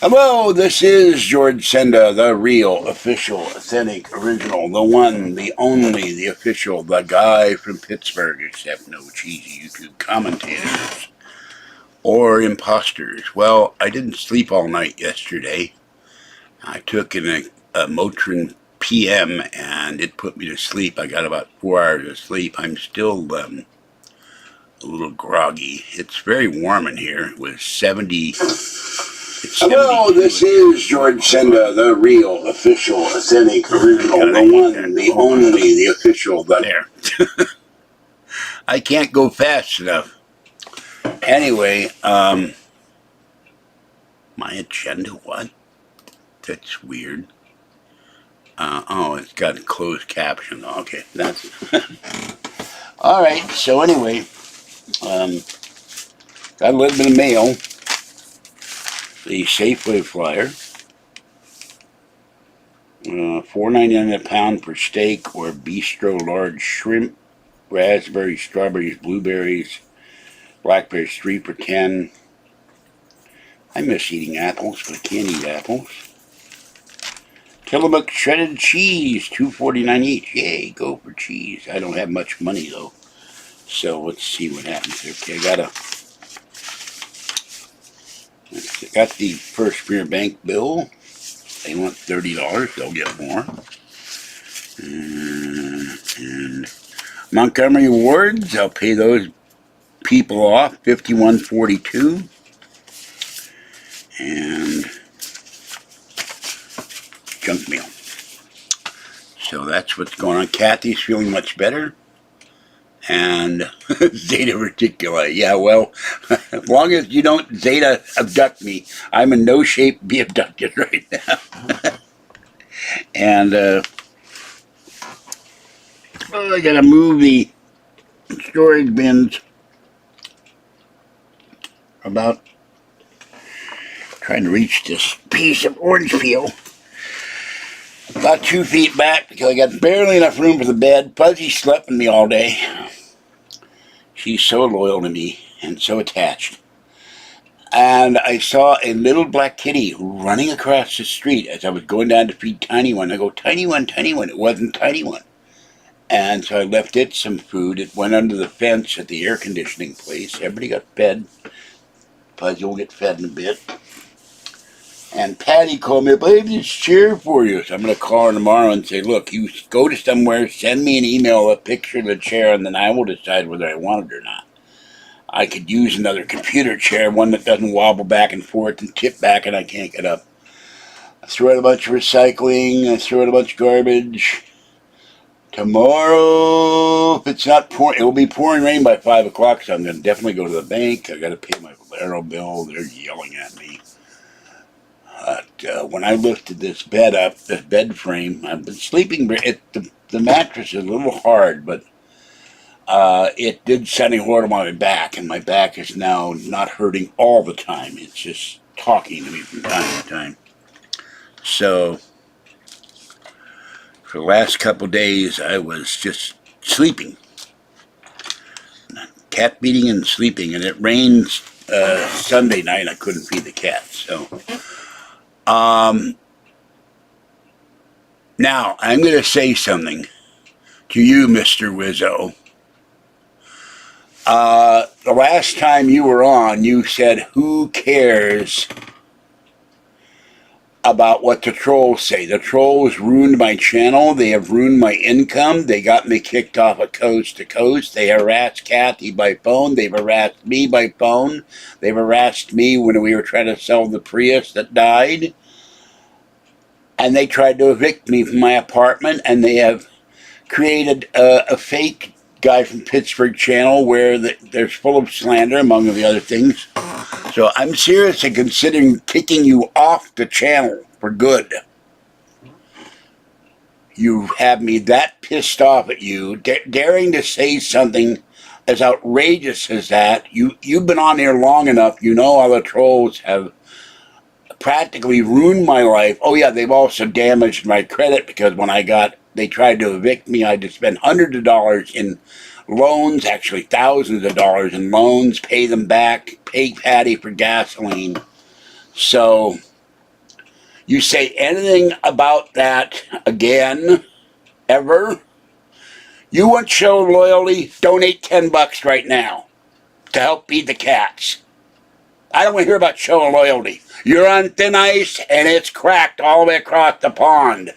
Hello, this is George Senda, the real, official, authentic, original, the one, the only, the official, the guy from Pittsburgh, except no cheesy YouTube commentators or imposters. Well, I didn't sleep all night yesterday. I took a Motrin PM and it put me to sleep. I got about 4 hours of sleep. I'm still a little groggy. It's very warm in here with 70. Hello, this is George Senda, the real, official, authentic, original, the one, the only, the official, the there. I can't go fast enough. Anyway, my agenda, what? That's weird. Oh, it's got a closed caption. Okay, that's all right. So anyway, got a little bit of mail. The Safeway flyer. $4.99 a pound for steak or bistro large shrimp, raspberries, strawberries, blueberries, blackberries 3 for $10. I miss eating apples, but I can't eat apples. Tillamook shredded cheese, $2.49 each. Yay, go for cheese. I don't have much money though, so let's see what happens. Okay, I got the First Premier Bank bill. They want $30. They'll get more. And Montgomery Wards, I'll pay those people off, $51.42. And junk mail. So that's what's going on. Kathy's feeling much better. And Zeta Reticuli. Yeah, well, as long as you don't Zeta abduct me, I'm in no shape to be abducted right now. And I gotta move the storage bins about trying to reach this piece of orange peel. About 2 feet back because I got barely enough room for the bed. Fuzzy slept with me all day. She's so loyal to me and so attached. And I saw a little black kitty running across the street as I was going down to feed Tiny One. I go, Tiny One, Tiny One. It wasn't Tiny One. And so I left it some food. It went under the fence at the air conditioning place. Everybody got fed. Fuzzy will get fed in a bit. And Patty called me up, I have this chair for you. So I'm going to call her tomorrow and say, look, you go to somewhere, send me an email, a picture of the chair, and then I will decide whether I want it or not. I could use another computer chair, one that doesn't wobble back and forth and tip back and I can't get up. I threw out a bunch of recycling. I threw out a bunch of garbage. Tomorrow, if it's not pouring, it will be pouring rain by 5 o'clock, so I'm going to definitely go to the bank. I got to pay my Valero bill. They're yelling at me. But when I lifted this bed up, this bed frame, I've been sleeping. The mattress is a little hard, but it did something horrible on my back, and my back is now not hurting all the time. It's just talking to me from time to time. So for the last couple days, I was just sleeping, cat feeding and sleeping, and it rained Sunday night. I couldn't feed the cats, so. Now, I'm going to say something to you, Mr. Wizzo. The last time you were on, you said, who cares about what the trolls say? The trolls ruined my channel. They have ruined my income. They got me kicked off of Coast to Coast. They harassed Kathy by phone. They've harassed me by phone. They've harassed me when we were trying to sell the Prius that died. And they tried to evict me from my apartment, and they have created a fake guy from Pittsburgh channel where they're full of slander, among the other things. So I'm seriously considering kicking you off the channel for good. You have me that pissed off at you, daring to say something as outrageous as that. You've been on here long enough. You know how the trolls have practically ruined my life. Oh yeah, they've also damaged my credit because when they tried to evict me, I had to spend hundreds of dollars in loans, actually thousands of dollars in loans, pay them back, pay Patty for gasoline. So you say anything about that again, ever, you want to show loyalty, donate $10 right now to help feed the cats. I don't want to hear about showing loyalty. You're on thin ice and it's cracked all the way across the pond.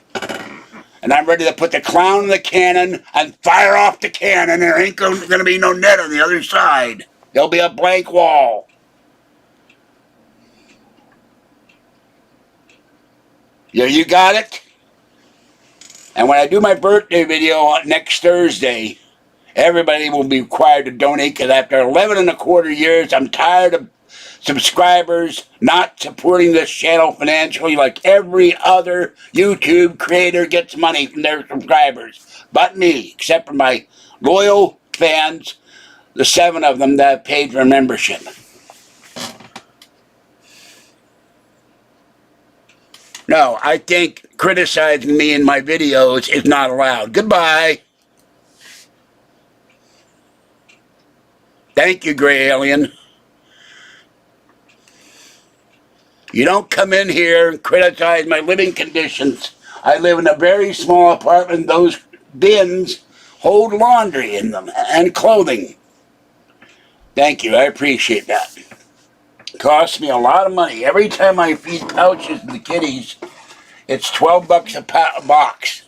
And I'm ready to put the clown in the cannon and fire off the cannon. There ain't going to be no net on the other side. There'll be a blank wall. Yeah, you got it? And when I do my birthday video next Thursday, everybody will be required to donate, because after 11 and a quarter years, I'm tired of subscribers not supporting this channel financially like every other YouTube creator gets money from their subscribers. But me, except for my loyal fans, the 7 of them that have paid for membership. No, I think criticizing me in my videos is not allowed. Goodbye. Thank you, Gray Alien. You don't come in here and criticize my living conditions. I live in a very small apartment. Those bins hold laundry in them and clothing. Thank you. I appreciate that. It costs me a lot of money. Every time I feed pouches to the kitties, it's $12 a box.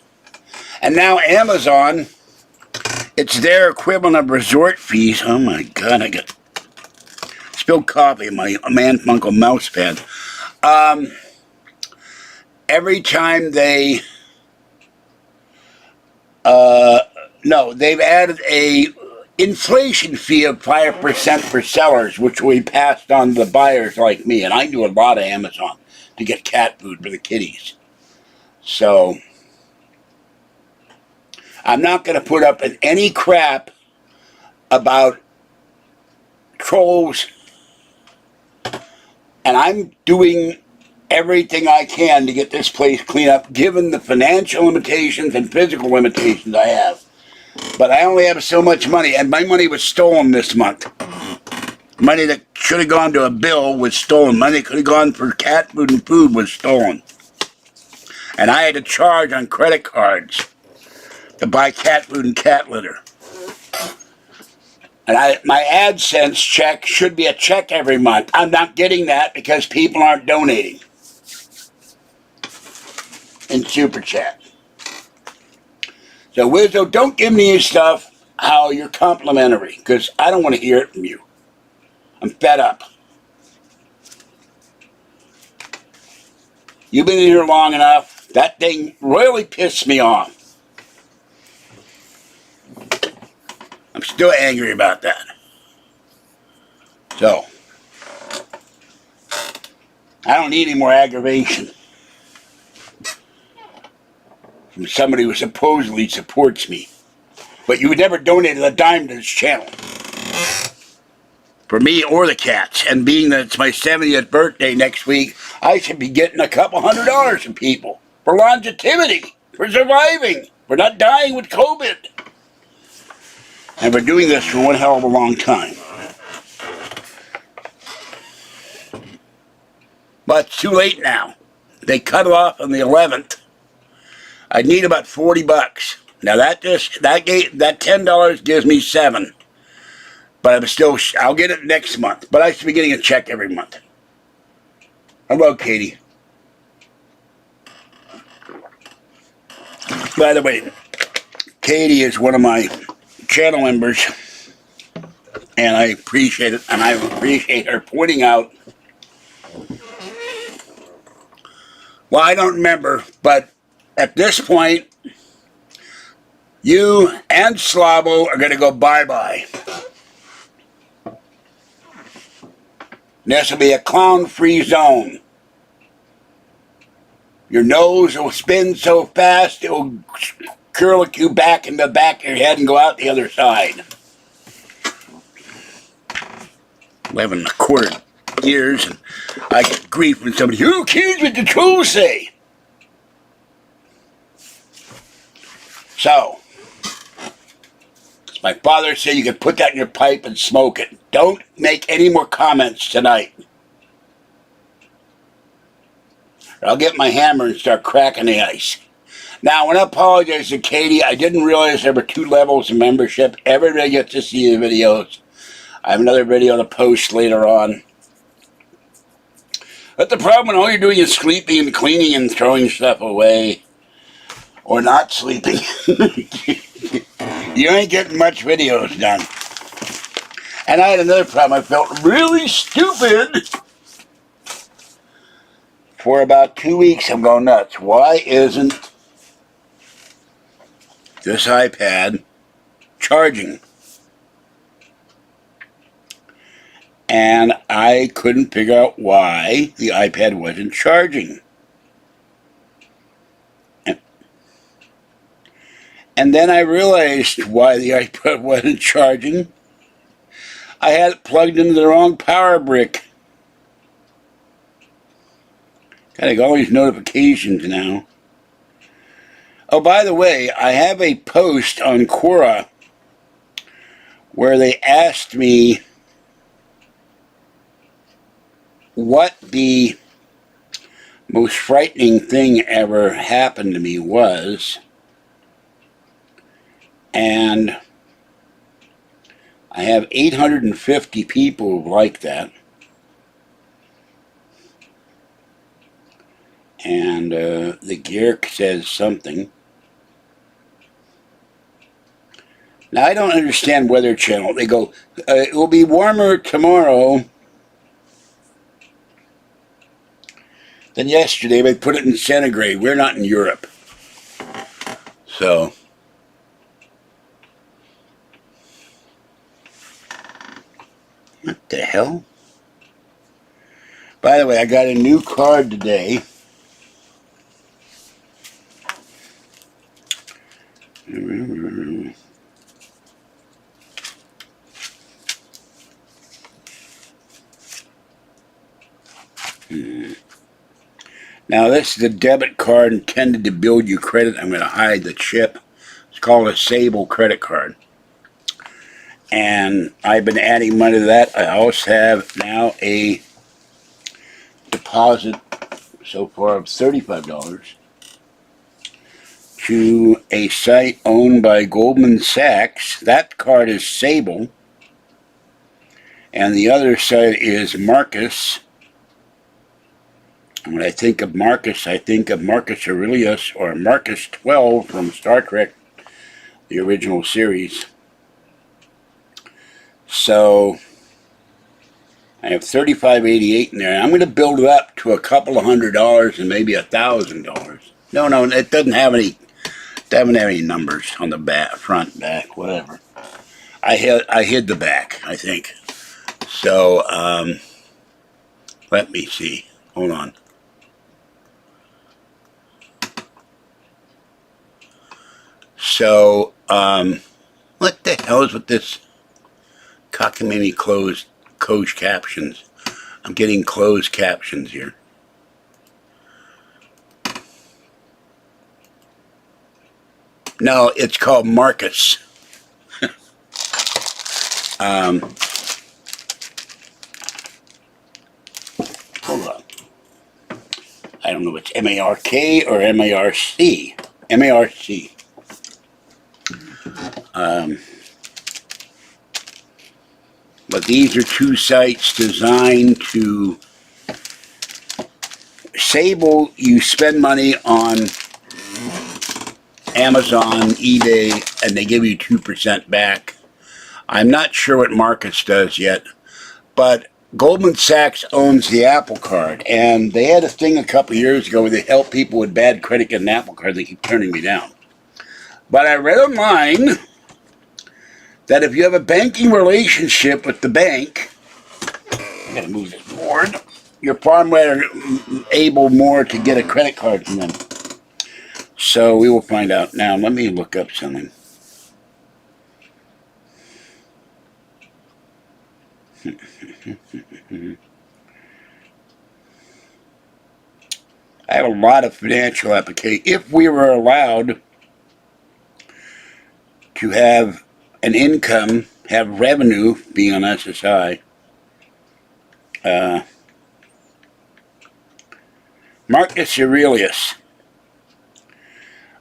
And now Amazon, it's their equivalent of resort fees. Oh my God, I got spilled coffee in my Man Uncle mouse pad. Every time they, no, they've added a inflation fee of 5% for sellers, which we passed on to the buyers like me. And I do a lot of Amazon to get cat food for the kitties. So I'm not going to put up with any crap about trolls. And I'm doing everything I can to get this place cleaned up, given the financial limitations and physical limitations I have. But I only have so much money, and my money was stolen this month. Money that should have gone to a bill was stolen. Money that could have gone for cat food and food was stolen. And I had to charge on credit cards to buy cat food and cat litter. And my AdSense check should be a check every month. I'm not getting that because people aren't donating in Super Chat. So, Wizzo, don't give me your stuff how you're complimentary, because I don't want to hear it from you. I'm fed up. You've been in here long enough. That thing really pissed me off. I'm still angry about that. So, I don't need any more aggravation from somebody who supposedly supports me. But you never donated a dime to this channel. For me or the cats. And being that it's my 70th birthday next week, I should be getting a couple $100 from people. For longevity. For surviving. For not dying with COVID. And for doing this for one hell of a long time. But it's too late now. They cut it off on the 11th. I need about $40. Now that $10 gives me $7. But I'll get it next month. But I should be getting a check every month. Hello, Katie. By the way, Katie is one of my channel members. And I appreciate it. And I appreciate her pointing out. Well, I don't remember, but at this point, you and Slavo are going to go bye-bye. This will be a clown-free zone. Your nose will spin so fast, it will curl you back in the back of your head and go out the other side. 11 and a quarter years, and I get grief when somebody, who cares what the trolls say? So, my father said you could put that in your pipe and smoke it. Don't make any more comments tonight. I'll get my hammer and start cracking the ice. Now, I want to apologize to Katie. I didn't realize there were 2 levels of membership. Everybody gets to see the videos. I have another video to post later on. But the problem when all you're doing is sleeping and cleaning and throwing stuff away, or not sleeping, you ain't getting much videos done. And I had another problem. I felt really stupid. For about 2 weeks, I'm going nuts. Why isn't this iPad charging? And I couldn't figure out why the iPad wasn't charging. And then I realized why the iPad wasn't charging. I had it plugged into the wrong power brick. Got all these notifications now. Oh, by the way, I have a post on Quora where they asked me what the most frightening thing ever happened to me was, and I have 850 people who like that, and the gear says something. Now, I don't understand Weather Channel. They go, it will be warmer tomorrow than yesterday. They put it in centigrade. We're not in Europe. So, what the hell? By the way, I got a new card today. Now, this is a debit card intended to build you credit. I'm going to hide the chip. It's called a Sable credit card. And I've been adding money to that. I also have now a deposit so far of $35 to a site owned by Goldman Sachs. That card is Sable. And the other site is Marcus. When I think of Marcus Aurelius, or Marcus 12 from Star Trek, the original series. So I have $35.88 in there. I'm going to build it up to a couple of $100 and maybe $1,000. No, it doesn't have any numbers on the back, front, back, whatever. I hid the back, I think. So let me see. Hold on. So, what the hell is with this cockamamie closed captions? I'm getting closed captions here. No, it's called Marcus. Hold on. I don't know if it's M-A-R-K or M-A-R-C. M-A-R-C. But these are 2 sites designed to Sable. You spend money on Amazon, eBay, and they give you 2% back. I'm not sure what Marcus does yet, but Goldman Sachs owns the Apple Card, and they had a thing a couple of years ago where they help people with bad credit get an Apple Card. They keep turning me down. But I read online that if you have a banking relationship with the bank, I'm going to move this board, you're far more able to get a credit card from them. So we will find out. Now, let me look up something. I have a lot of financial applications. If we were allowed to have an income, have revenue being on SSI, Marcus Aurelius,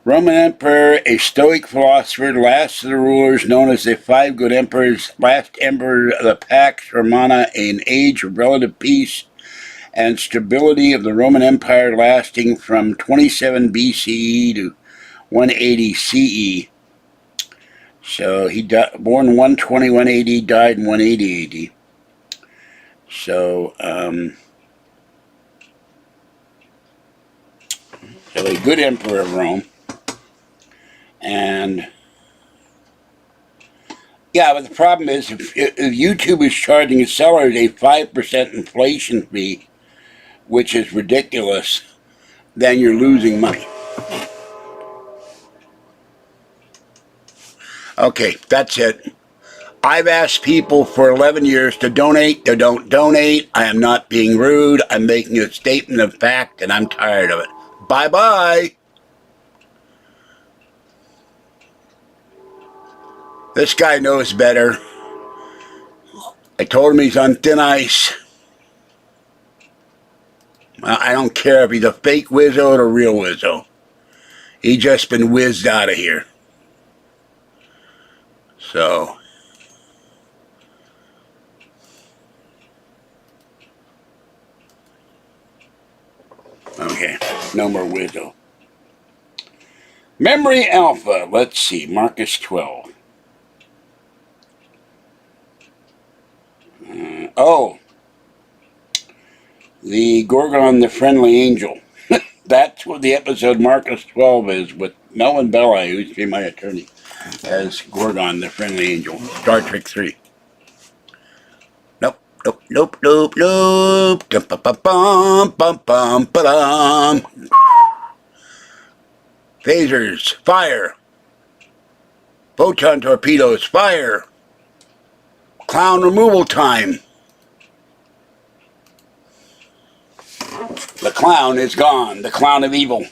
Roman Emperor, a Stoic philosopher, the last of the rulers, known as the Five Good Emperors, last emperor of the Pax Romana, an age of relative peace and stability of the Roman Empire lasting from 27 BCE to 180 CE. So he born 121 AD, died in 180 AD. So, so a good emperor of Rome. And yeah, but the problem is if YouTube is charging its sellers a 5% inflation fee, which is ridiculous, then you're losing money. Okay, that's it. I've asked people for 11 years to donate. They don't donate. I am not being rude. I'm making a statement of fact, and I'm tired of it. Bye-bye. This guy knows better. I told him he's on thin ice. I don't care if he's a fake wizzo or a real wizzo. He's just been whizzed out of here. So, okay, no more wizzo. Memory Alpha, let's see, Marcus 12. The Gorgon the Friendly Angel. That's what the episode Marcus 12 is, with Melvin Belli, who used to be my attorney, as Gorgon the Friendly Angel. Star Trek 3. Nope, nope, nope, nope, nope. Dum, bum, bum, bum, bum, ba-dum. Phasers, fire. Photon torpedoes, fire. Clown removal time. The clown is gone. The clown of evil.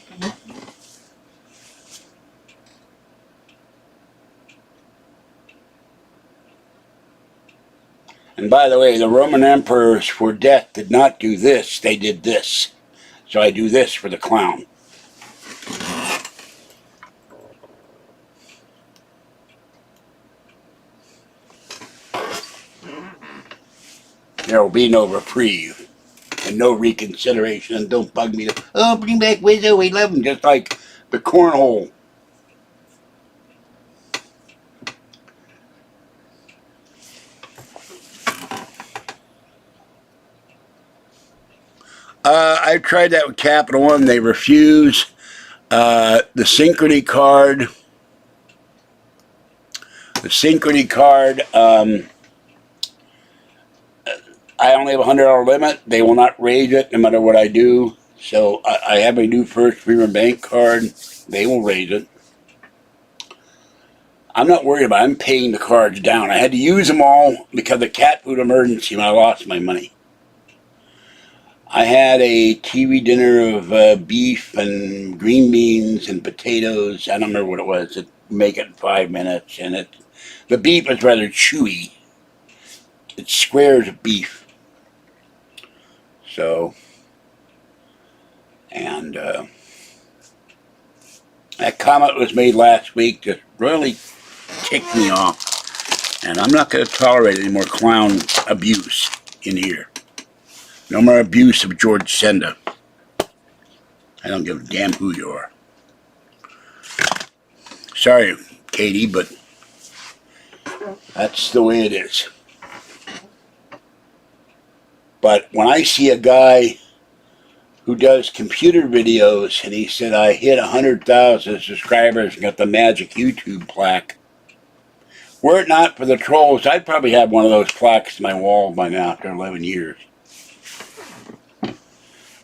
And by the way, the Roman emperors for death did not do this. They did this. So I do this for the clown. There will be no reprieve. And no reconsideration, and don't bug me to, oh, bring back Wizzo, we love him, just like the cornhole. I tried that with Capital One, they refuse. The Synchrony card, I only have a $100 limit. They will not raise it no matter what I do. So I have a new First Premier Bank card. They will raise it. I'm not worried about it. I'm paying the cards down. I had to use them all because of cat food emergency when I lost my money. I had a TV dinner of beef and green beans and potatoes. I don't remember what it was. To make it in 5 minutes. And the beef is rather chewy. It's squares of beef. So, and that comment was made last week just really ticked me off. And I'm not going to tolerate any more clown abuse in here. No more abuse of George Senda. I don't give a damn who you are. Sorry, Katie, but that's the way it is. But when I see a guy who does computer videos and he said, I hit 100,000 subscribers and got the magic YouTube plaque, were it not for the trolls, I'd probably have one of those plaques in my wall by now after 11 years. And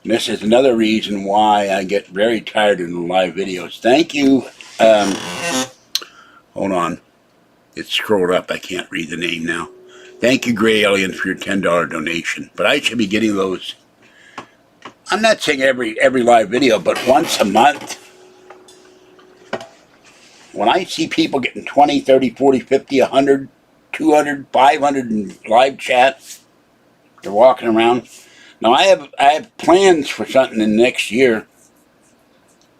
this is another reason why I get very tired of the live videos. Thank you. Hold on. It's scrolled up. I can't read the name now. Thank you, Gray Alien, for your $10 donation. But I should be getting those. I'm not saying every live video, but once a month. When I see people getting 20, 30, 40, 50, 100, 200, 500 in live chat, they're walking around. Now I have plans for something in the next year.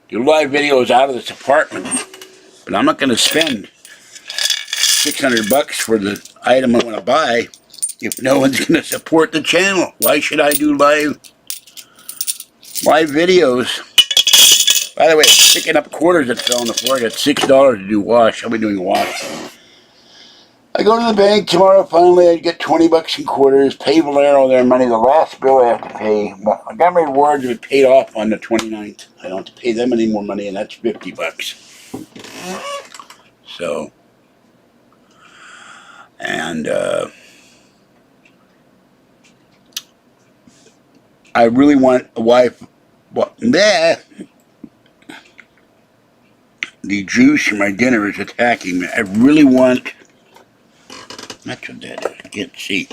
Do live videos out of this apartment, but I'm not going to spend $600 for the item I want to buy if no one's going to support the channel. Why should I do live videos? By the way, I'm picking up quarters that fell on the floor. I got $6 to do wash. I'll be doing a wash. I go to the bank tomorrow. Finally, I get $20 in quarters. Pay Valero their money. The last bill I have to pay. I got my rewards. It paid off on the 29th. I don't have to pay them any more money, and that's $50. So, and I really want a wife. Well, the juice for my dinner is attacking me. I really want. That's what that is. I can't see.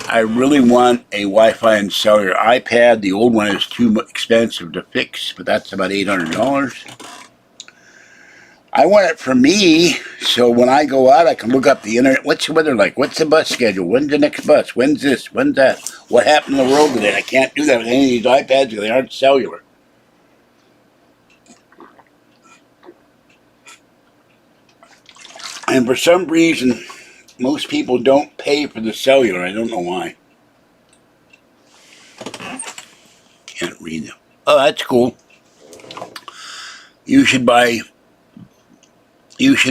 I really want a Wi-Fi and cellular iPad. The old one is too expensive to fix, but that's about $800. I want it for me, so when I go out, I can look up the internet. What's the weather like? What's the bus schedule? When's the next bus? When's this? When's that? What happened in the world today? I can't do that with any of these iPads because they aren't cellular. And for some reason, most people don't pay for the cellular. I don't know why. Can't read them. Oh, that's cool. You should buy, I'm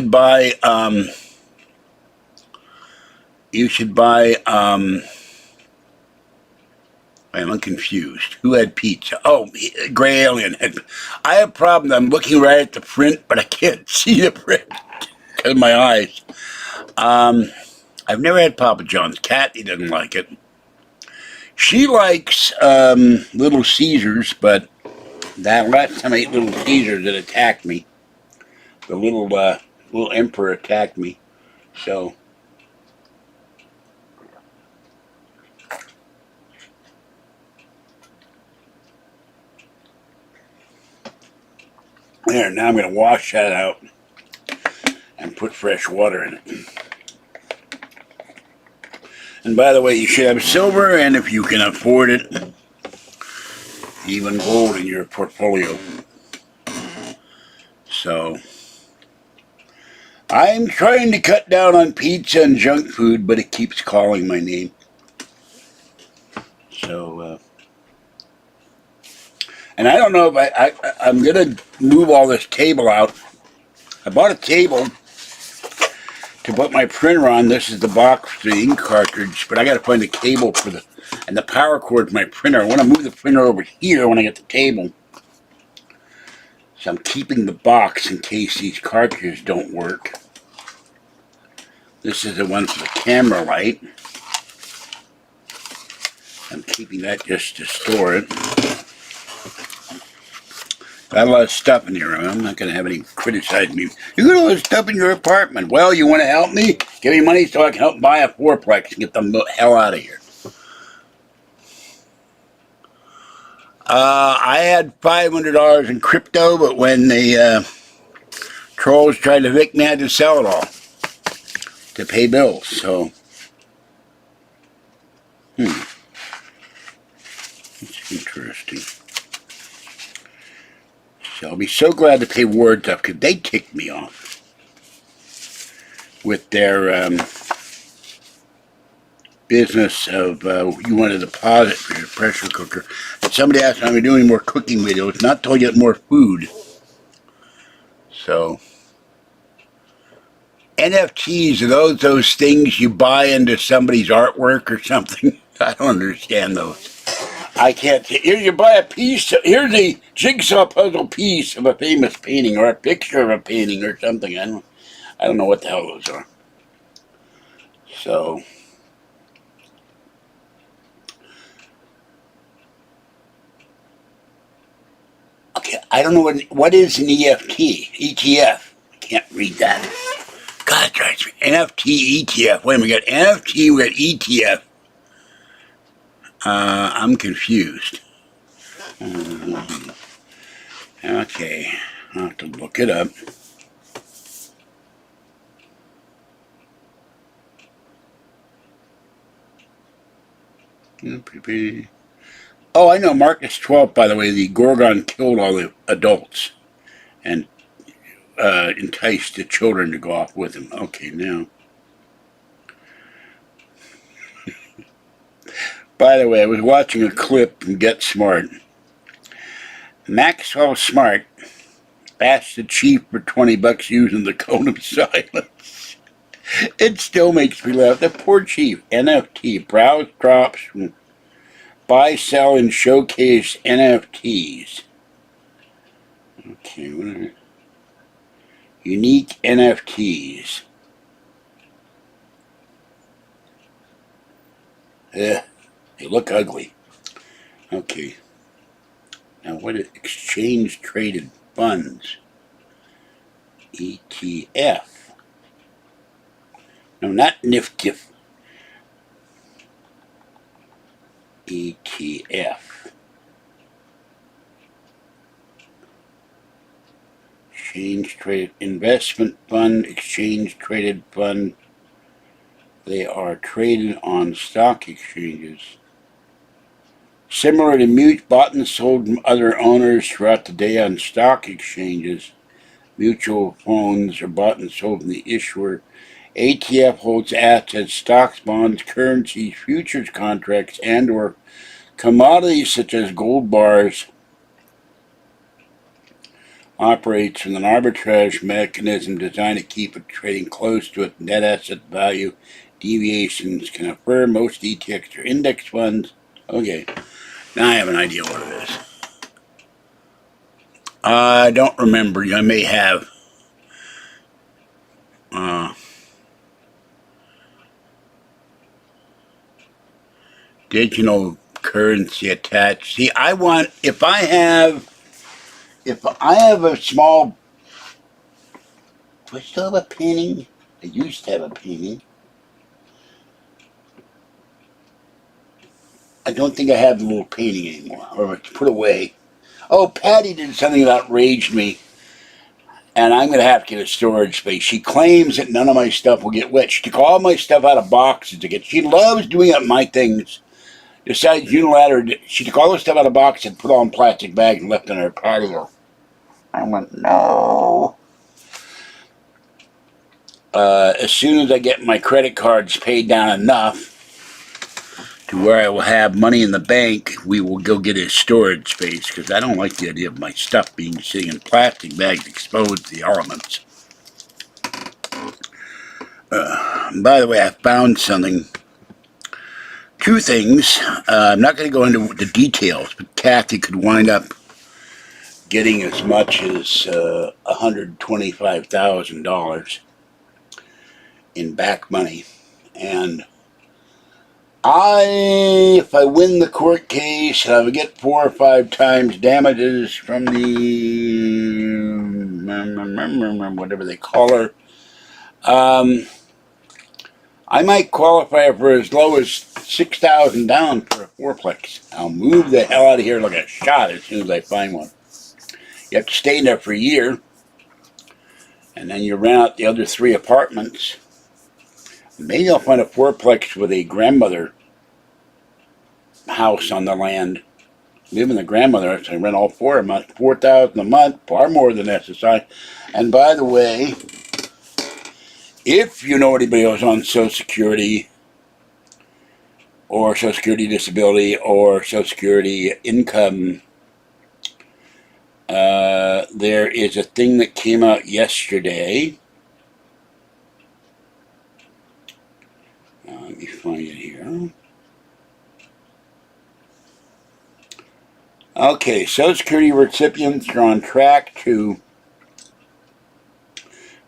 confused. Who had pizza? Oh, Gray Alien had. I have a problem. I'm looking right at the print, but I can't see the print because of my eyes. I've never had Papa John's. Kathy doesn't like it. She likes Little Caesars, but that last time I ate Little Caesars, it attacked me. The little emperor attacked me. So there. Now I'm going to wash that out and put fresh water in it. And by the way, you should have silver, and if you can afford it, even gold in your portfolio. So, I'm trying to cut down on pizza and junk food, but it keeps calling my name. So, and I don't know if I'm going to move all this table out. I bought a table to put my printer on. This is the box for the ink cartridge, but I got to find the cable for and the power cord for my printer. I want to move the printer over here when I get the table. So I'm keeping the box in case these cartridges don't work. This is the one for the camera light. I'm keeping that just to store it. Got a lot of stuff in here. I'm not going to have any criticize me. You got all this stuff in your apartment. Well, you want to help me? Give me money so I can help buy a fourplex and get the hell out of here. I had $500 in crypto, but when the trolls tried to evict me, I had to sell it all to pay bills. So, that's interesting. So I'll be so glad to pay Words up because they kicked me off with their business of you want a deposit for your pressure cooker. And somebody asked me, am I doing more cooking videos? Not till I get more food. So NFTs, are those things you buy into somebody's artwork or something? I don't understand those. I can't. Here you buy a piece. Here's a jigsaw puzzle piece of a famous painting, or a picture of a painting, or something. I don't know what the hell those are. So, okay, I don't know what is an EFT, ETF. I can't read that. God, drives me. NFT, ETF. Wait a minute, we got NFT, we got ETF. I'm confused. Okay, I'll have to look it up. Oh, I know, Marcus 12th, by the way, the Gorgon killed all the adults and enticed the children to go off with him. Okay, now. By the way, I was watching a clip from Get Smart. Maxwell Smart bashed the chief for $20 using the cone of silence. It still makes me laugh. The poor chief. NFT. Browse drops from buy, sell, and showcase NFTs. Okay, what are it? Unique NFTs. They look ugly. Okay. Now what is exchange traded funds? ETF. No, not NIFTIF. ETF. Exchange traded investment fund, exchange traded fund. They are traded on stock exchanges. Similar to mute, bought and sold from other owners throughout the day on stock exchanges. Mutual funds are bought and sold from the issuer. ATF holds assets, stocks, bonds, currencies, futures contracts, and or commodities such as gold bars. Operates with an arbitrage mechanism designed to keep it trading close to its net asset value. Deviations can occur. Most ETFs are index funds. Okay, now I have an idea what it is. I don't remember. I may have. Digital currency attached. See, I want if I have a small. Do I still have a painting? I used to have a painting. I don't think I have the little painting anymore, or it's put away. Oh, Patty did something that outraged me, and I'm going to have to get a storage space. She claims that none of my stuff will get wet. She took all my stuff out of boxes to get. She loves doing up my things. Decides unilaterally, she took all the stuff out of boxes and put it all in plastic bags and left it on her patio. I went, no. As soon as I get my credit cards paid down enough to where I will have money in the bank, we will go get a storage space, because I don't like the idea of my stuff being sitting in plastic bags exposed to the elements. By the way, I found something. Two things. I'm not going to go into the details, but Kathy could wind up getting as much as $125,000 in back money. And if I win the court case, I would get 4 or 5 times damages from the whatever they call her. I might qualify for as low as $6,000 down for a fourplex. I'll move the hell out of here like a shot as soon as I find one. You have to stay in there for a year, and then you rent out the other 3 apartments. Maybe I'll find a fourplex with a grandmother house on the land. Live in the grandmother, so I rent all 4 a month. $4,000 a month, far more than necessary. And by the way, if you know anybody else on Social Security or Social Security disability or Social Security income, there is a thing that came out yesterday. Let me find it here. Okay, Social Security recipients are on track to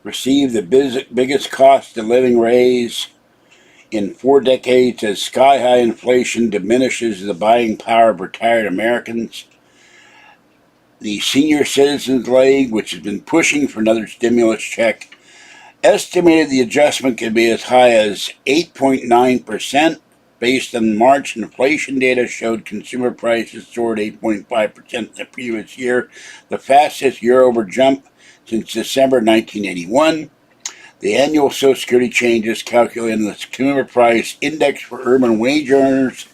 receive the biggest cost of living raise in 4 decades as sky-high inflation diminishes the buying power of retired Americans. The Senior Citizens League, which has been pushing for another stimulus check, estimated the adjustment could be as high as 8.9%. Based on March inflation data showed consumer prices soared 8.5% the previous year, the fastest year-over jump since December 1981. The annual Social Security changes calculated in the consumer price index for urban wage earners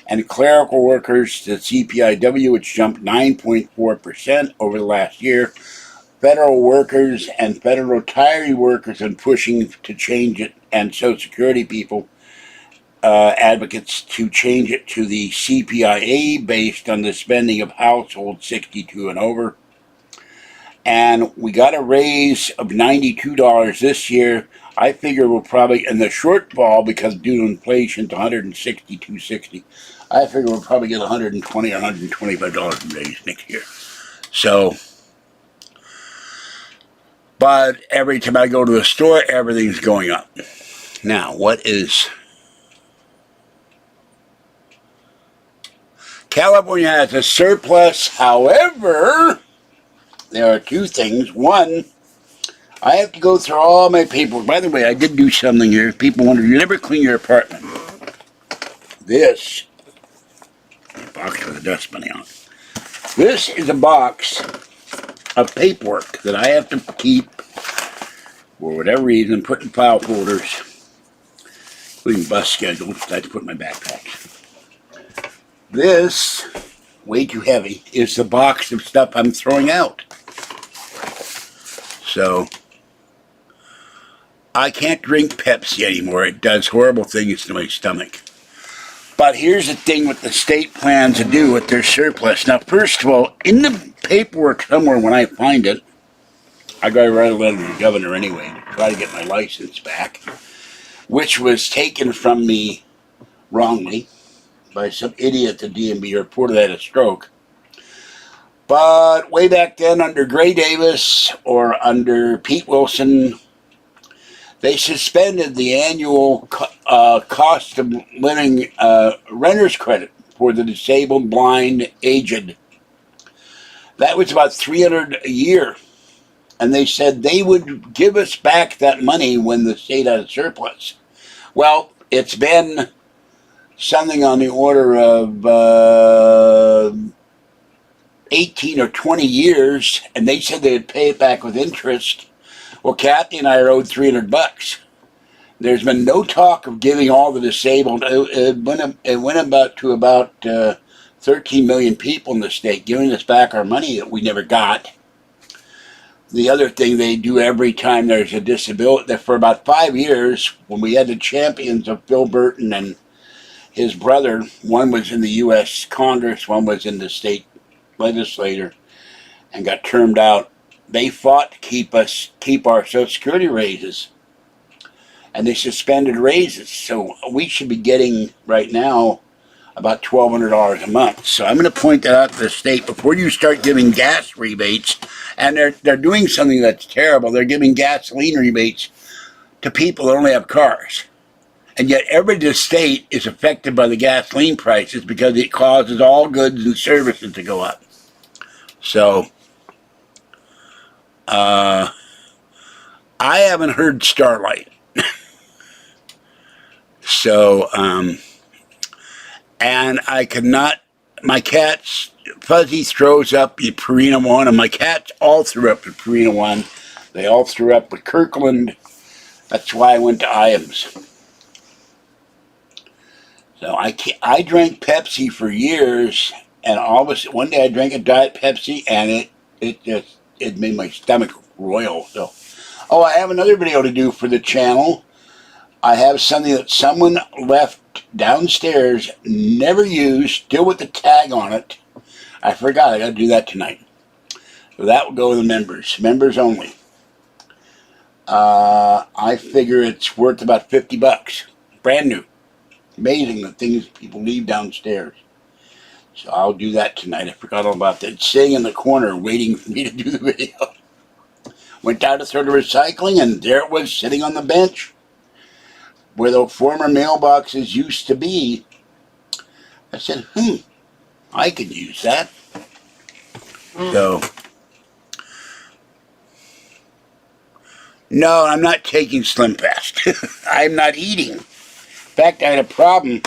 and clerical workers, the CPIW, which jumped 9.4% over the last year. Federal workers and federal retiree workers are pushing to change it, and Social Security people, advocates to change it to the CPIA based on the spending of households 62 and over. And we got a raise of $92 this year. I figure we'll probably, in the shortfall, because due to inflation, to $162.60. I figure we'll probably get $120 or $125 raise next year. So, but every time I go to the store, everything's going up. Now, what is... California has a surplus, however, there are two things. One, I have to go through all my paperwork. By the way, I did do something here. People wonder, you never clean your apartment. This, a box with a dust bunny on it. This is a box of paperwork that I have to keep, for whatever reason, put in file folders, including bus schedules that I have to put in my backpack. This, way too heavy, is the box of stuff I'm throwing out. So, I can't drink Pepsi anymore. It does horrible things to my stomach. But here's the thing what the state plans to do with their surplus. Now, first of all, in the paperwork somewhere when I find it, I got to write a letter to the governor anyway to try to get my license back, which was taken from me wrongly by some idiot at the DMV reported I had a stroke. But way back then, under Gray Davis or under Pete Wilson, they suspended the annual cost of living renter's credit for the disabled, blind, aged. That was about $300 a year. And they said they would give us back that money when the state had a surplus. Well, it's been something on the order of 18 or 20 years, and they said they'd pay it back with interest. Well, Kathy and I are owed $300. There's been no talk of giving all the disabled. It went about to about 13 million people in the state, giving us back our money that we never got. The other thing they do every time there's a disability, for about 5 years, when we had the champions of Phil Burton and his brother, one was in the U.S. Congress, one was in the state legislature, and got termed out. They fought to keep our Social Security raises, and they suspended raises. So we should be getting right now about $1,200 a month. So I'm going to point that out to the state before you start giving gas rebates. And they're doing something that's terrible. They're giving gasoline rebates to people that only have cars. And yet every state is affected by the gasoline prices because it causes all goods and services to go up. So, I haven't heard Starlight. So, and I could not, my cats, Fuzzy throws up the Purina one, and my cats all threw up the Purina one. They all threw up with Kirkland. That's why I went to Iams. So I drank Pepsi for years, and all of a sudden, one day I drank a Diet Pepsi, and it made my stomach royal. So, oh, I have another video to do for the channel. I have something that someone left downstairs, never used, still with the tag on it. I forgot. I got to do that tonight. So that will go to the members only. I figure it's worth about $50, brand new. Amazing the things people leave downstairs. So I'll do that tonight. I forgot all about that. It's sitting in the corner waiting for me to do the video. Went down to throw to recycling, and there it was sitting on the bench where the former mailboxes used to be. I said, I could use that. So, no, I'm not taking Slim Fast. I'm not eating. In fact, I had a problem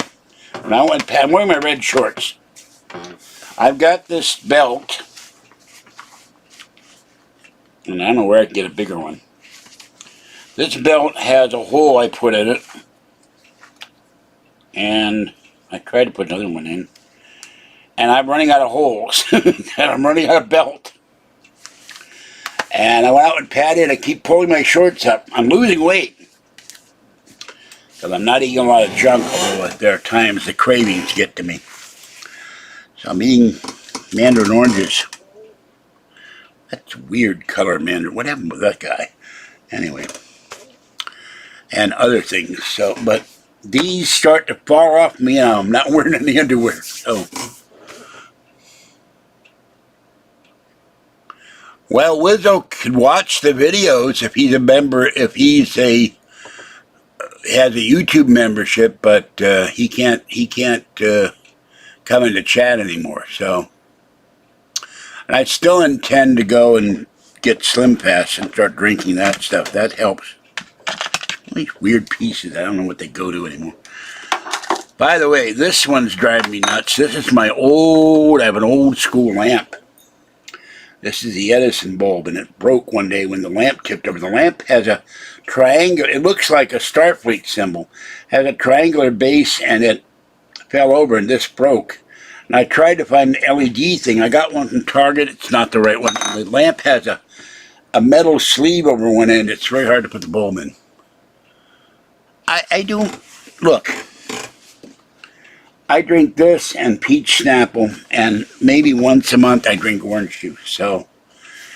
when I'm wearing my red shorts. I've got this belt, and I don't know where I can get a bigger one. This belt has a hole I put in it, and I tried to put another one in. And I'm running out of holes. And I'm running out of belt. And I went out with Patty and I keep pulling my shorts up. I'm losing weight. Because I'm not eating a lot of junk, although there are times the cravings get to me. So I'm eating mandarin oranges. That's a weird color, mandarin. What happened with that guy? Anyway. And other things. So, but these start to fall off me and I'm not wearing any underwear. So, well, Wizzo could watch the videos if he's a member, if he's has a YouTube membership, but he can't come into chat anymore. So, and I still intend to go and get Slim Fast and start drinking that stuff. That helps. These weird pieces, I don't know what they go to anymore. By the way, this one's driving me nuts. This is my I have an old school lamp. This is the Edison bulb, and it broke one day when the lamp tipped over. The lamp has a triangle, it looks like a Starfleet symbol, has a triangular base, and it fell over, and this broke. And I tried to find an LED thing. I got one from Target. It's not the right one. The lamp has a metal sleeve over one end. It's very hard to put the bulb in. I do, look, I drink this and peach Snapple, and maybe once a month I drink orange juice. So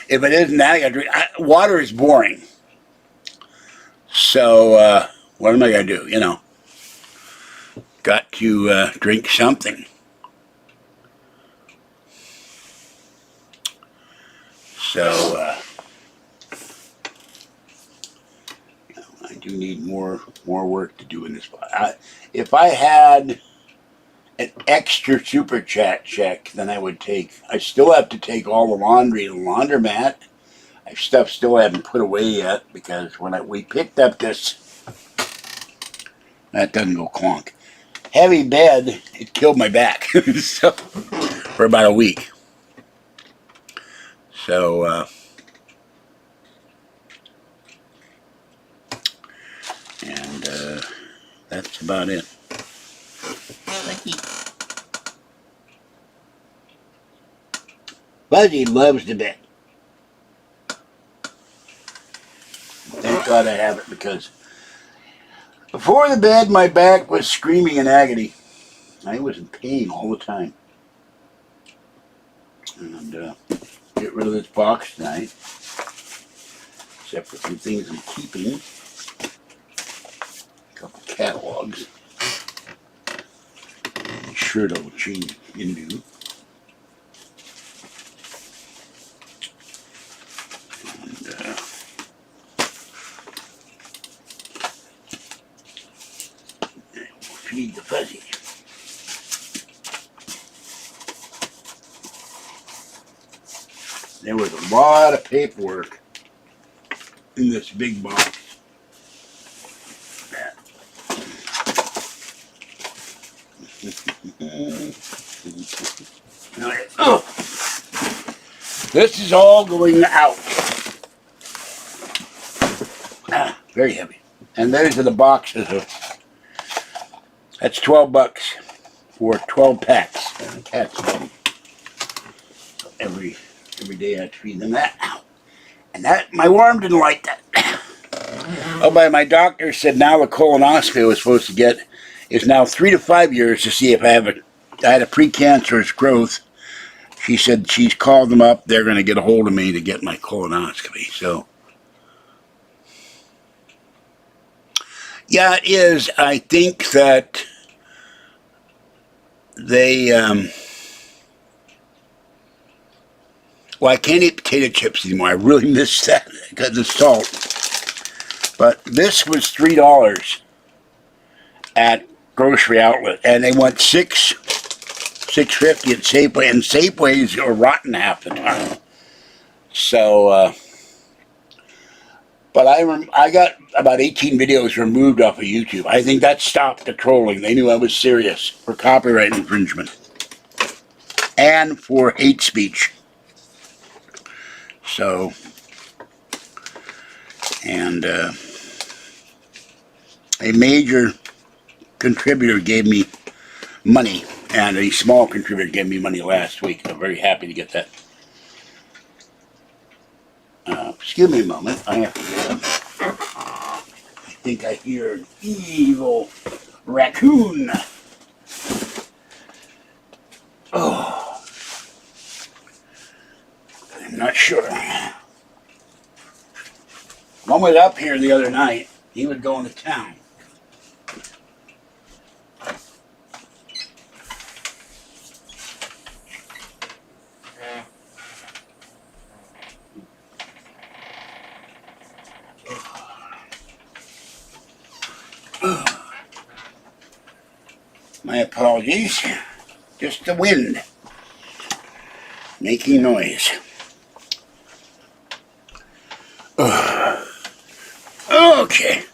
if it isn't that, I gotta drink. Water is boring. So what am I gonna do? You know, got to drink something. So I do need more work to do in this. If I had an extra super chat check, then I would take. I still have to take all the laundry to the laundromat. I have stuff still I haven't put away yet because when we picked up this, that doesn't go clonk. Heavy bed, it killed my back. So, for about a week. So, and that's about it. Fuzzy loves the bed. Thank God I have it, because before the bed my back was screaming in agony. I was in pain all the time. And get rid of this box tonight, except for some things I'm keeping. A couple catalogs. Shirt I will change into. Feed the fuzzy. There was a lot of paperwork in this big box. Oh, this is all going out. Very heavy. And those are the boxes of. That's $12 for 12 packs. Cats every day I have to feed them that. And that my worm didn't like that. Oh, but my doctor said now the colonoscopy I was supposed to get is now 3 to 5 years to see if I had a precancerous growth. She said she's called them up. They're going to get a hold of me to get my colonoscopy. So, yeah, it is. I think that they, well, I can't eat potato chips anymore. I really miss that because of the salt. But this was $3 at grocery outlet, and they want $6.50 at Safeway, and Safeways are rotten half the time. So, but I got about 18 videos removed off of YouTube. I think that stopped the trolling. They knew I was serious for copyright infringement and for hate speech. So, and a major contributor gave me money, and a small contributor gave me money last week. I'm very happy to get that. Excuse me a moment. I have to get up. I think I hear an evil raccoon. Oh, I'm not sure. One was up here the other night. He was going to town. My apologies. Just the wind making noise. Okay.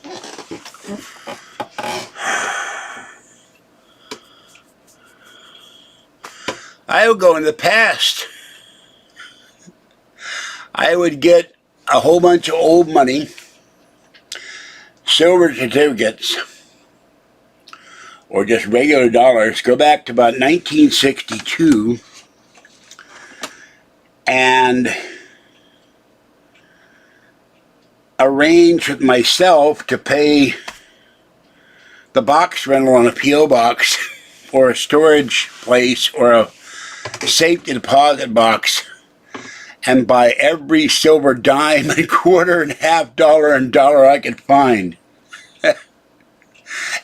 I would go in the past. I would get a whole bunch of old money, silver certificates, or just regular dollars, go back to about 1962, and arrange with myself to pay the box rental on a P.O. box or a storage place or a safety deposit box, and buy every silver dime and quarter and half dollar and dollar I could find.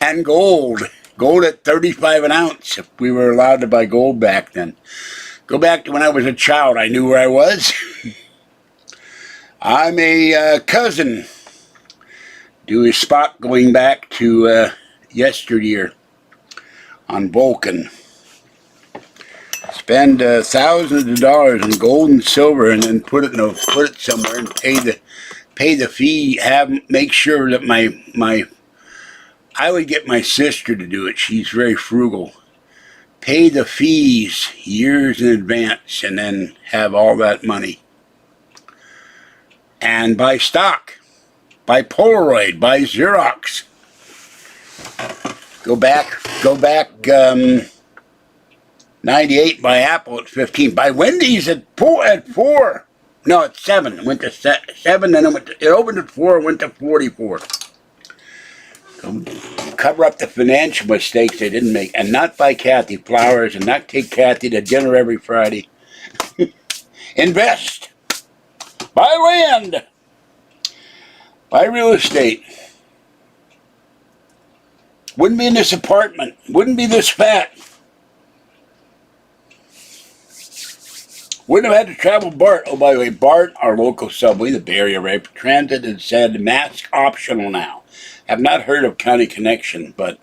And gold. Gold at 35 an ounce, if we were allowed to buy gold back then. Go back to when I was a child. I knew where I was. I'm a cousin. Do a spot going back to yesteryear on Vulcan. Spend thousands of dollars in gold and silver, and then put it somewhere and pay the fee. Make sure that I would get my sister to do it. She's very frugal. Pay the fees years in advance, and then have all that money. And buy stock, buy Polaroid, buy Xerox. Go back. 98, buy Apple at 15, buy Wendy's at 4. No, at 7. It went to 7, then it opened at 4, went to 44. Cover up the financial mistakes they didn't make, and not buy Kathy flowers, and not take Kathy to dinner every Friday. Invest. Buy land. Buy real estate. Wouldn't be in this apartment. Wouldn't be this fat. Wouldn't have had to travel BART. Oh, by the way, BART, our local subway, the Bay Area Rapid Transit, has said mask optional now. Have not heard of County Connection, but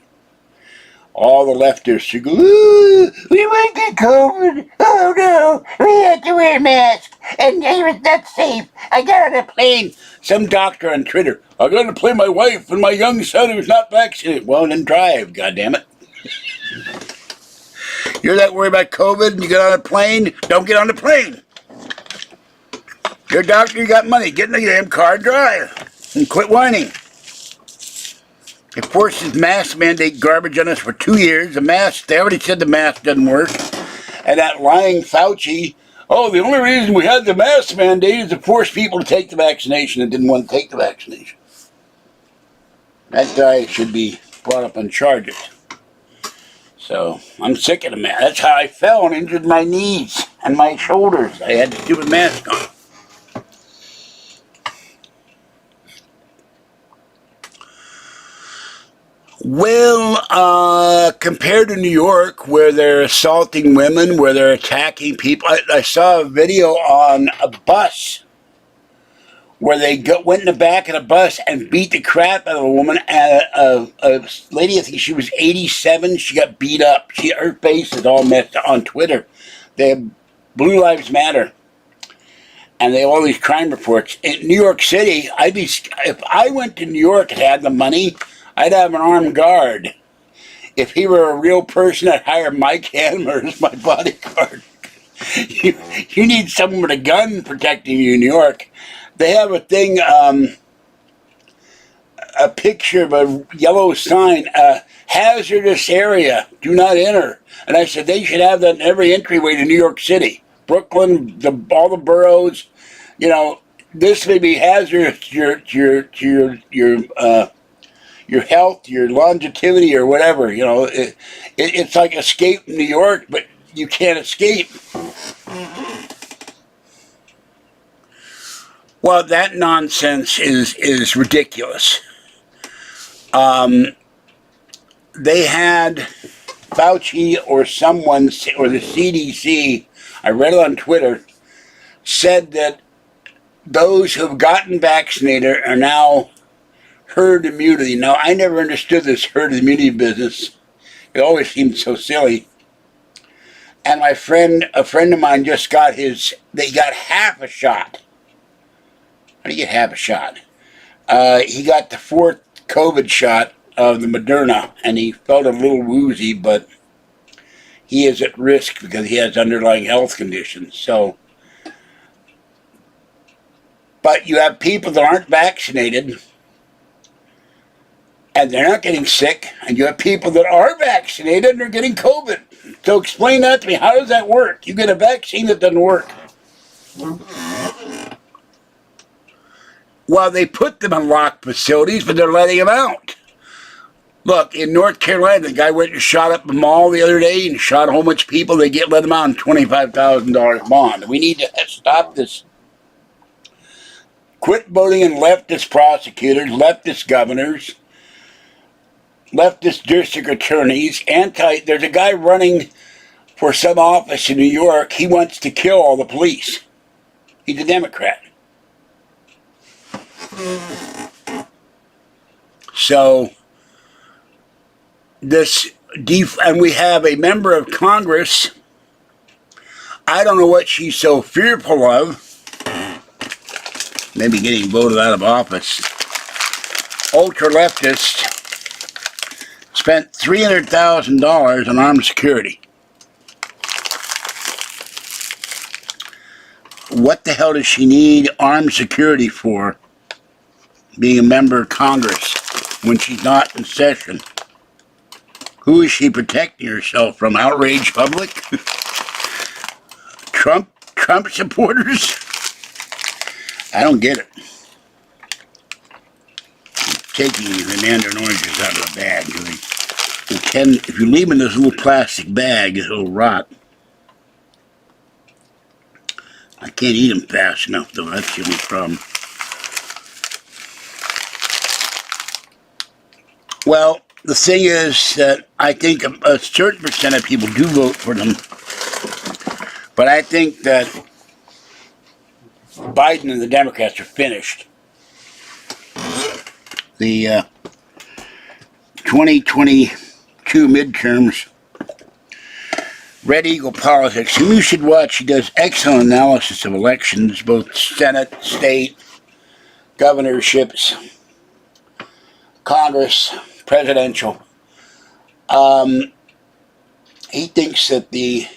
all the leftists should go, ooh, we might get COVID. Oh no, we have to wear masks, and it's not safe. I got on a plane. Some doctor on Twitter, I got on a plane, my wife and my young son who's not vaccinated. Well, then drive, goddammit. You're that worried about COVID and you get on a plane? Don't get on the plane. You're a doctor, you got money. Get in the damn car, drive. And quit whining. It forces mask mandate garbage on us for 2 years. The mask, they already said the mask doesn't work. And that lying Fauci, oh, the only reason we had the mask mandate is to force people to take the vaccination and didn't want to take the vaccination. That guy should be brought up on charges. So, I'm sick of the mask. That's how I fell and injured my knees and my shoulders. I had the stupid mask on. Well, compared to New York, where they're assaulting women, where they're attacking people, I saw a video on a bus where they went in the back of the bus and beat the crap out of a woman. And a lady, I think she was 87, she got beat up. Her face is all messed up on Twitter. They have Blue Lives Matter. And they have all these crime reports. In New York City, if I went to New York and had the money, I'd have an armed guard. If he were a real person, I'd hire Mike Hanmer as my bodyguard. You need someone with a gun protecting you in New York. They have a thing, a picture of a yellow sign, hazardous area, do not enter. And I said they should have that in every entryway to New York City, Brooklyn, all the boroughs. You know, this may be hazardous to your health, your longevity, or whatever. You know, it's like Escape New York, but you can't escape. Well, that nonsense is ridiculous. They had Fauci or someone, or the CDC, I read it on Twitter, said that those who have gotten vaccinated are now herd immunity. Now, I never understood this herd immunity business. It always seemed so silly. And a friend of mine just got they got half a shot. How do you get half a shot? He got the 4th COVID shot of the Moderna, and he felt a little woozy, but he is at risk because he has underlying health conditions. So, but you have people that aren't vaccinated, and they're not getting sick, and you have people that are vaccinated and are getting COVID. So explain that to me. How does that work? You get a vaccine that doesn't work. Well, they put them in locked facilities, but they're letting them out. Look, in North Carolina, the guy went and shot up a mall the other day and shot a whole bunch of people. They let him out on $25,000 bond. We need to stop this. Quit voting in leftist prosecutors, leftist governors, leftist district attorneys, there's a guy running for some office in New York. He wants to kill all the police. He's a Democrat. So, and we have a member of Congress, I don't know what she's so fearful of, maybe getting voted out of office, ultra-leftist, spent $300,000 on armed security. What the hell does she need armed security for, being a member of Congress, when she's not in session? Who is she protecting herself from? Outraged public? Trump supporters? I don't get it. I'm taking the mandarin oranges out of the bag. If you leave them in this little plastic bag, it'll rot. I can't eat them fast enough, though. That's the only problem. Well, the thing is that I think a certain percent of people do vote for them. But I think that Biden and the Democrats are finished. The 2022 midterms, Red Eagle Politics, who you should watch. He does excellent analysis of elections, both Senate, state, governorships, Congress, presidential. He thinks that the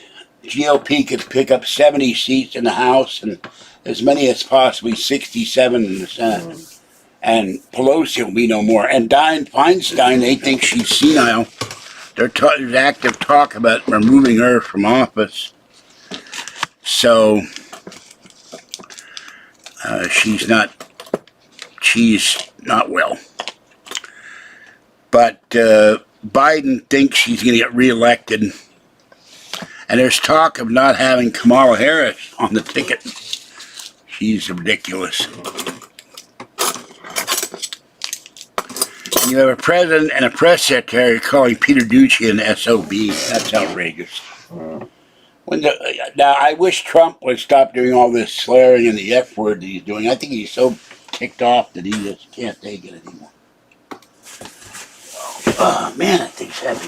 GOP could pick up 70 seats in the House and as many as possibly 67 in the Senate. And Pelosi will be no more. And Dianne Feinstein, they think she's senile. There's active talk about removing her from office. So she's not well. But Biden thinks he's going to get reelected. And there's talk of not having Kamala Harris on the ticket. She's ridiculous. And you have a president and a press secretary calling Peter Ducey an SOB. That's outrageous. Now, I wish Trump would stop doing all this swearing and the F word that he's doing. I think he's so ticked off that he just can't take it anymore. Oh, man, that thing's heavy.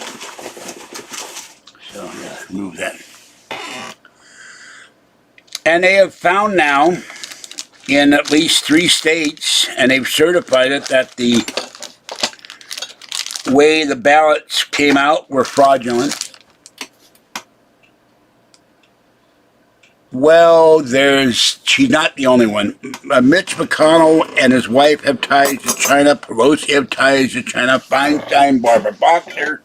So I'm going to remove that. And they have found now in at least 3 states, and they've certified it, that the way the ballots came out were fraudulent. Well, she's not the only one. Mitch McConnell and his wife have ties to China. Pelosi have ties to China. Feinstein, Barbara Boxer.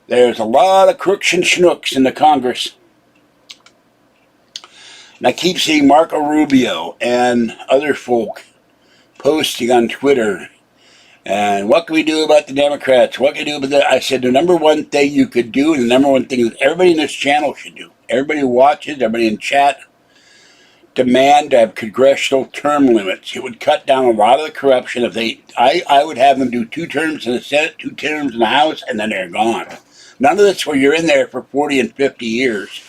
There's a lot of crooks and schnooks in the Congress. And I keep seeing Marco Rubio and other folk posting on Twitter. And what can we do about the Democrats? What can we do about that? I said the number one thing you could do, and the number one thing that everybody in this channel should do, everybody who watches, everybody in chat, demand to have congressional term limits. It would cut down a lot of the corruption. I would have them do 2 terms in the Senate, 2 terms in the House, and then they're gone. None of this where you're in there for 40 and 50 years.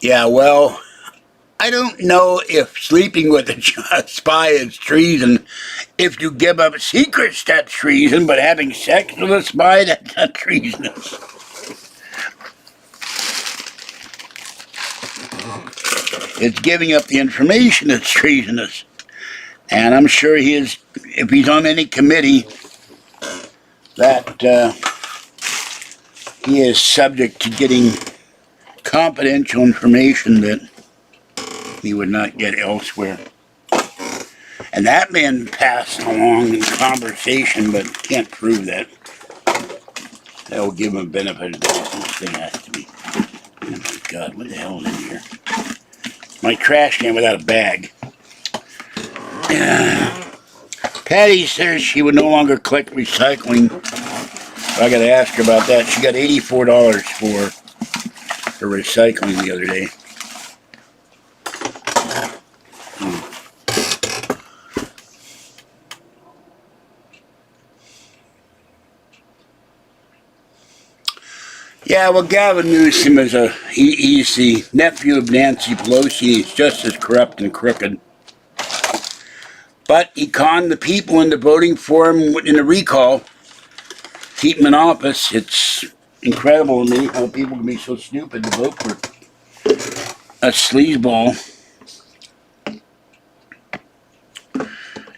Yeah, well, I don't know if sleeping with a spy is treason. If you give up secrets, that's treason, but having sex with a spy, that's not treasonous. It's giving up the information that's treasonous. And I'm sure if he's on any committee, that he is subject to getting confidential information that he would not get elsewhere. And that man passed along in conversation, but can't prove that. That will give him a benefit of the doubt. This thing has to be. Oh my God, what the hell is in here? My trash can without a bag. Patty says she would no longer collect recycling. I gotta ask her about that. She got $84 for her recycling the other day. Yeah, well, Gavin Newsom is he's the nephew of Nancy Pelosi. He's just as corrupt and crooked. But he conned the people into voting for him in a recall. Keep him in office. It's incredible to me how people can be so stupid to vote for a sleazeball.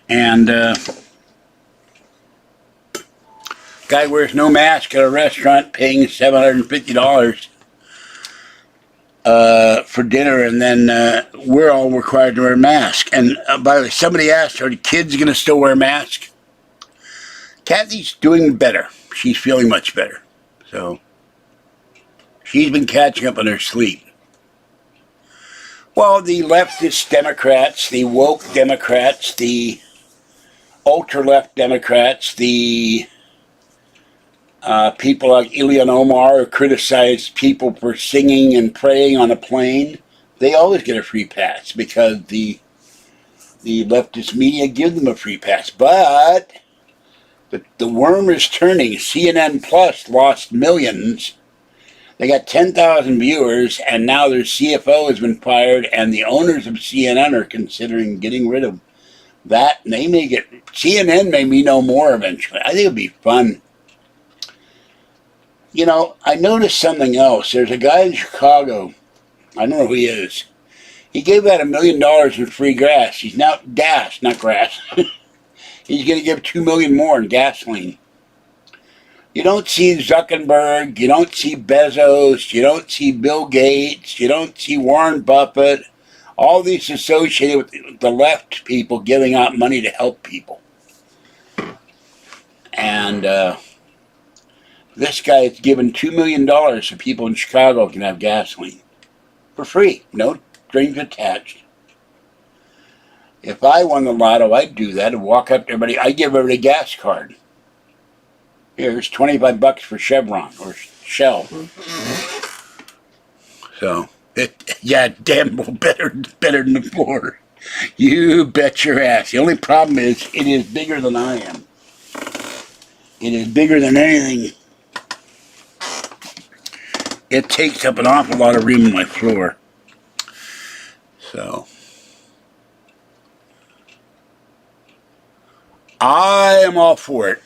And guy wears no mask at a restaurant paying $750 for dinner, and then we're all required to wear a mask. And by the way, somebody asked, are the kids going to still wear masks? Kathy's doing better. She's feeling much better. So she's been catching up on her sleep. Well, the leftist Democrats, the woke Democrats, the ultra-left Democrats, the people like Ilhan Omar who criticize people for singing and praying on a plane, they always get a free pass because the leftist media give them a free pass. But the worm is turning. CNN Plus lost millions. They got 10,000 viewers, and now their CFO has been fired, and the owners of CNN are considering getting rid of that. And they may get CNN may be no more eventually. I think it'd be fun. You know, I noticed something else. There's a guy in Chicago. I don't know who he is. He gave out $1 million in free gas. He's now gas, not grass. He's going to give $2 million more in gasoline. You don't see Zuckerberg. You don't see Bezos. You don't see Bill Gates. You don't see Warren Buffett. All these associated with the left people giving out money to help people. And this guy is giving $2 million so people in Chicago can have gasoline. For free. No strings attached. If I won the lotto, I'd do that and walk up to everybody. I'd give everybody a gas card. Here's $25 for Chevron or Shell. So, yeah, damn well better than the floor. You bet your ass. The only problem is it is bigger than I am. It is bigger than anything. It takes up an awful lot of room in my floor. So, I am all for it.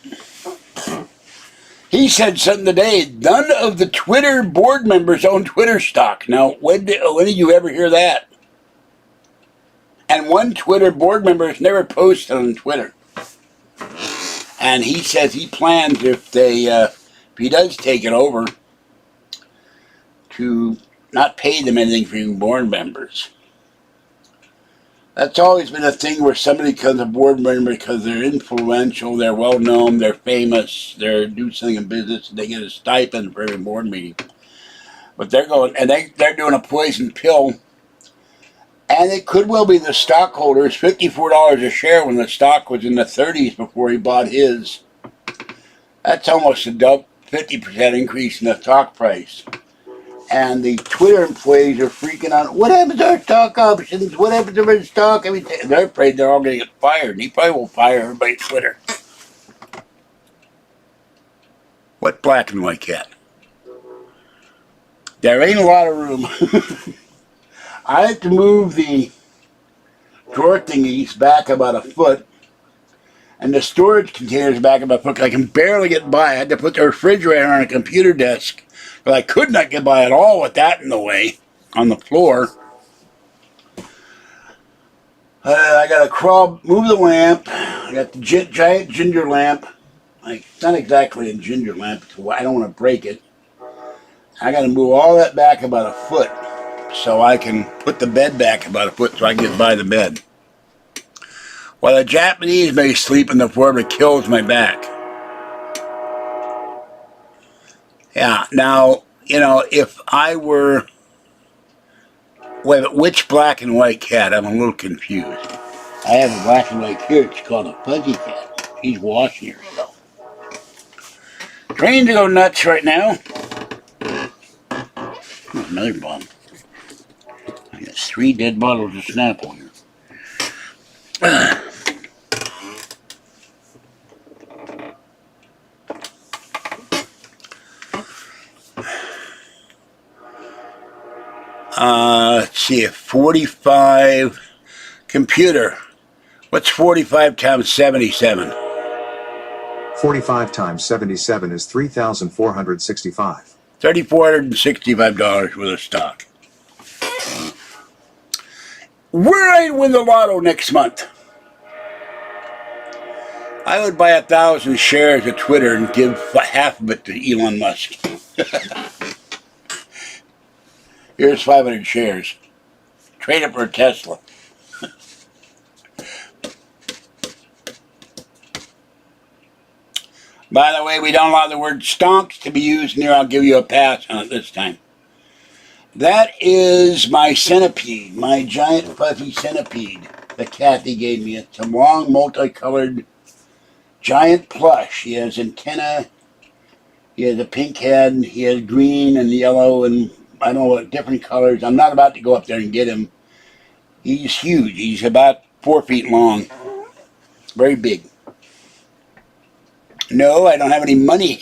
He said something today, none of the Twitter board members own Twitter stock. Now, when did you ever hear that? And one Twitter board member has never posted on Twitter. And he says he plans if he does take it over, to not pay them anything for being board members. That's always been a thing where somebody becomes a board member because they're influential, they're well known, they're famous, they're doing something in business, and they get a stipend for every board meeting. But they're going, and they're doing a poison pill, and it could well be the stockholders, $54 a share when the stock was in the 30s before he bought his. That's almost a 50% increase in the stock price. And the Twitter employees are freaking out. What happens to our stock options? What happens to our stock? Everything. They're afraid they're all going to get fired. And he probably will fire everybody at Twitter. What black and white cat? There ain't a lot of room. I had to move the drawer thingies back about a foot. And the storage containers back about a foot. I can barely get by. I had to put the refrigerator on a computer desk. But I could not get by at all with that in the way on the floor. I got to crawl, move the lamp. I got the giant ginger lamp. It's not exactly a ginger lamp. I don't want to break it. I got to move all that back about a foot so I can put the bed back about a foot so I can get by the bed. While the Japanese may sleep on the floor, but it kills my back. Yeah, now, you know, if I were... Wait, but which black and white cat? I'm a little confused. I have a black and white here. It's called a fuzzy cat. He's washing herself. Trained to go nuts right now. Oh, another bomb. I got 3 dead bottles of Snapple here. Let's see, 45 computer. What's 45 times 77? 45 times 77 is $3,465. $3,465 worth of stock. Were I to win the lotto next month, I would buy 1,000 shares of Twitter and give half of it to Elon Musk. Here's 500 shares. Trade it for a Tesla. By the way, we don't allow the word stonks to be used near. I'll give you a pass on it this time. That is my centipede, my giant fuzzy centipede that Kathy gave me. It's a long, multicolored, giant plush. He has antenna, he has a pink head, he has green and yellow and I don't know what different colors. I'm not about to go up there and get him. He's huge. He's about 4 feet long. Very big. No, I don't have any money.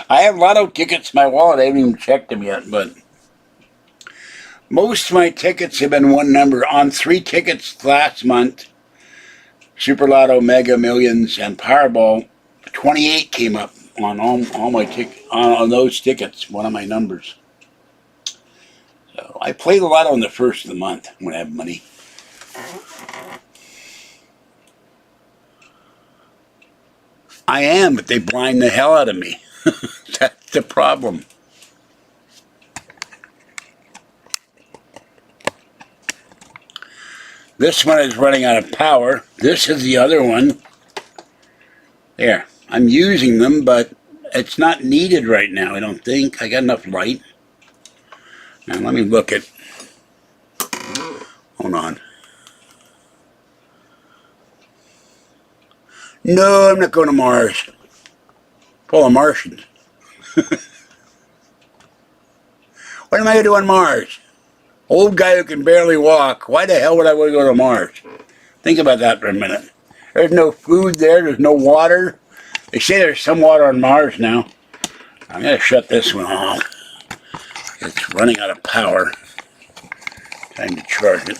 I have lotto tickets in my wallet. I haven't even checked them yet, but most of my tickets have been one number. On 3 tickets last month, Super Lotto, Mega Millions, and Powerball, 28 came up on all my on those tickets, one of my numbers. So I play the lotto on the first of the month when I have money. I am, but they blind the hell out of me. That's the problem. This one is running out of power. This is the other one. There. I'm using them, but it's not needed right now, I don't think. I got enough light. Now let me look at... Hold on. No, I'm not going to Mars. Full of Martians. What am I going to do on Mars? Old guy who can barely walk. Why the hell would I want to go to Mars? Think about that for a minute. There's no food there. There's no water. They say there's some water on Mars now. I'm going to shut this one off. It's running out of power. Time to charge it.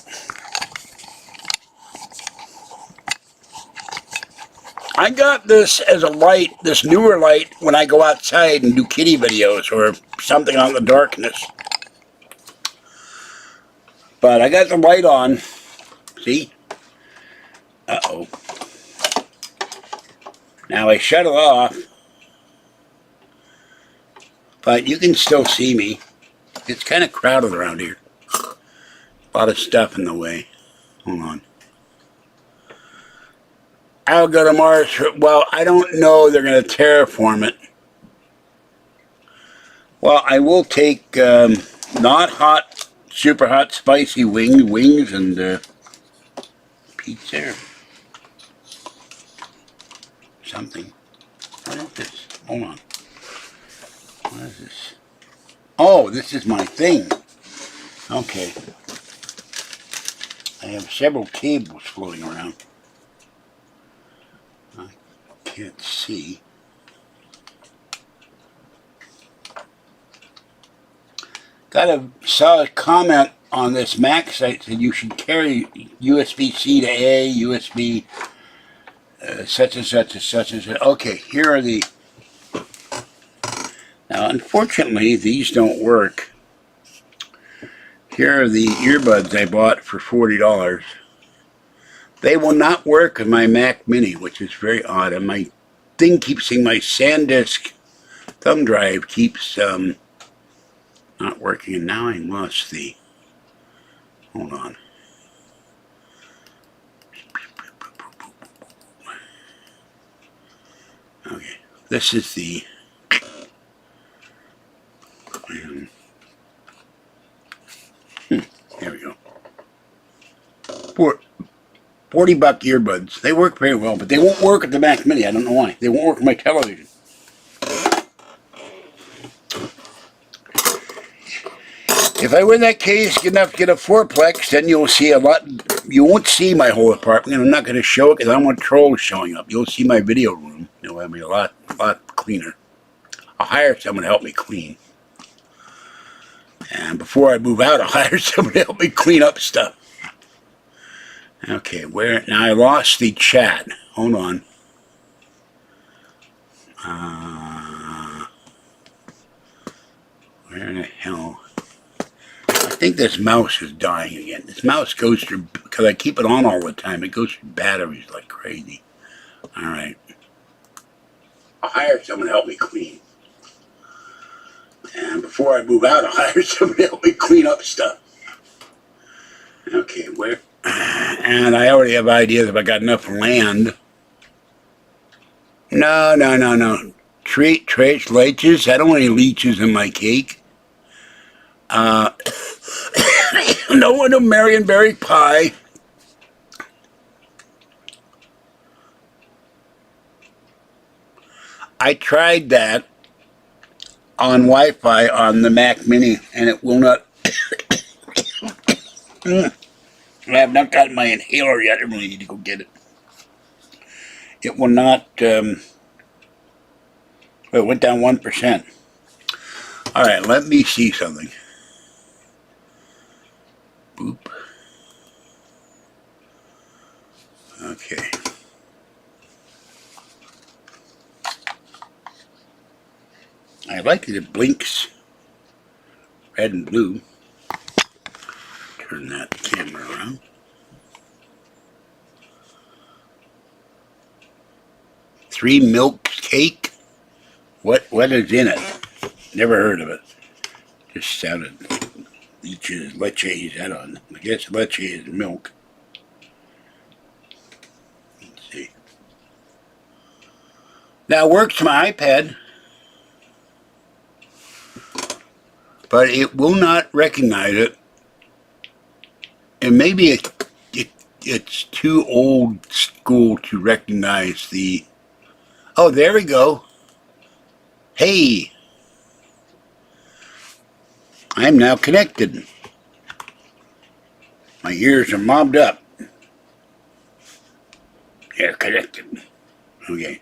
I got this as a light, this newer light, when I go outside and do kitty videos or something out in the darkness. But I got the light on. See? Uh-oh. Now I shut it off. but you can still see me. It's kind of crowded around here. A lot of stuff in the way. Hold on. I'll go to Mars. Well, I don't know they're going to terraform it. Well, I will take not hot, super hot, spicy wings and pizza or something. What is this? Hold on. What is this? Oh, this is my thing. Okay. I have several cables floating around. I can't see. Saw a comment on this Mac site that you should carry USB-C to A, USB such and such and such and such. Okay, here are the... Now, unfortunately, these don't work. Here are the earbuds I bought for $40. They will not work on my Mac Mini, which is very odd. And my thing keeps saying my SanDisk thumb drive keeps not working. And now I lost the... Hold on. Okay, this is the... There we go. 40-buck earbuds. They work very well, but they won't work at the Mac Mini. I don't know why. They won't work with my television. If I wear that case good enough to get a fourplex, then you'll see a lot. You won't see my whole apartment. I'm not going to show it because I don't want trolls showing up. You'll see my video room. It'll have me a lot cleaner. I'll hire someone to help me clean. And before I move out, I'll hire someone to help me clean up stuff. Okay, where... Now, I lost the chat. Hold on. Where the hell... I think this mouse is dying again. This mouse goes through... Because I keep it on all the time. It goes through batteries like crazy. Alright. I'll hire someone to help me clean. And before I move out, I'll hire someone to help me clean up stuff. Okay, where... And I already have ideas if I got enough land. No. Trace leeches. I don't want any leeches in my cake. No one to Marionberry pie. I tried that on Wi-Fi on the Mac Mini, and it will not... I have not gotten my inhaler yet. I really need to go get it. It will not... it went down 1%. Alright, let me see something. Boop. Okay. I like that it blinks red and blue. Turn that camera around. Three milk cake? What is in it? Never heard of it. Just sounded leeches, leches, I don't know. I guess leche is milk. Let's see. Now it works on my iPad. But it will not recognize it. And maybe it's too old school to recognize the... Oh, there we go. Hey. I am now connected. My ears are mobbed up. They're connected. Okay.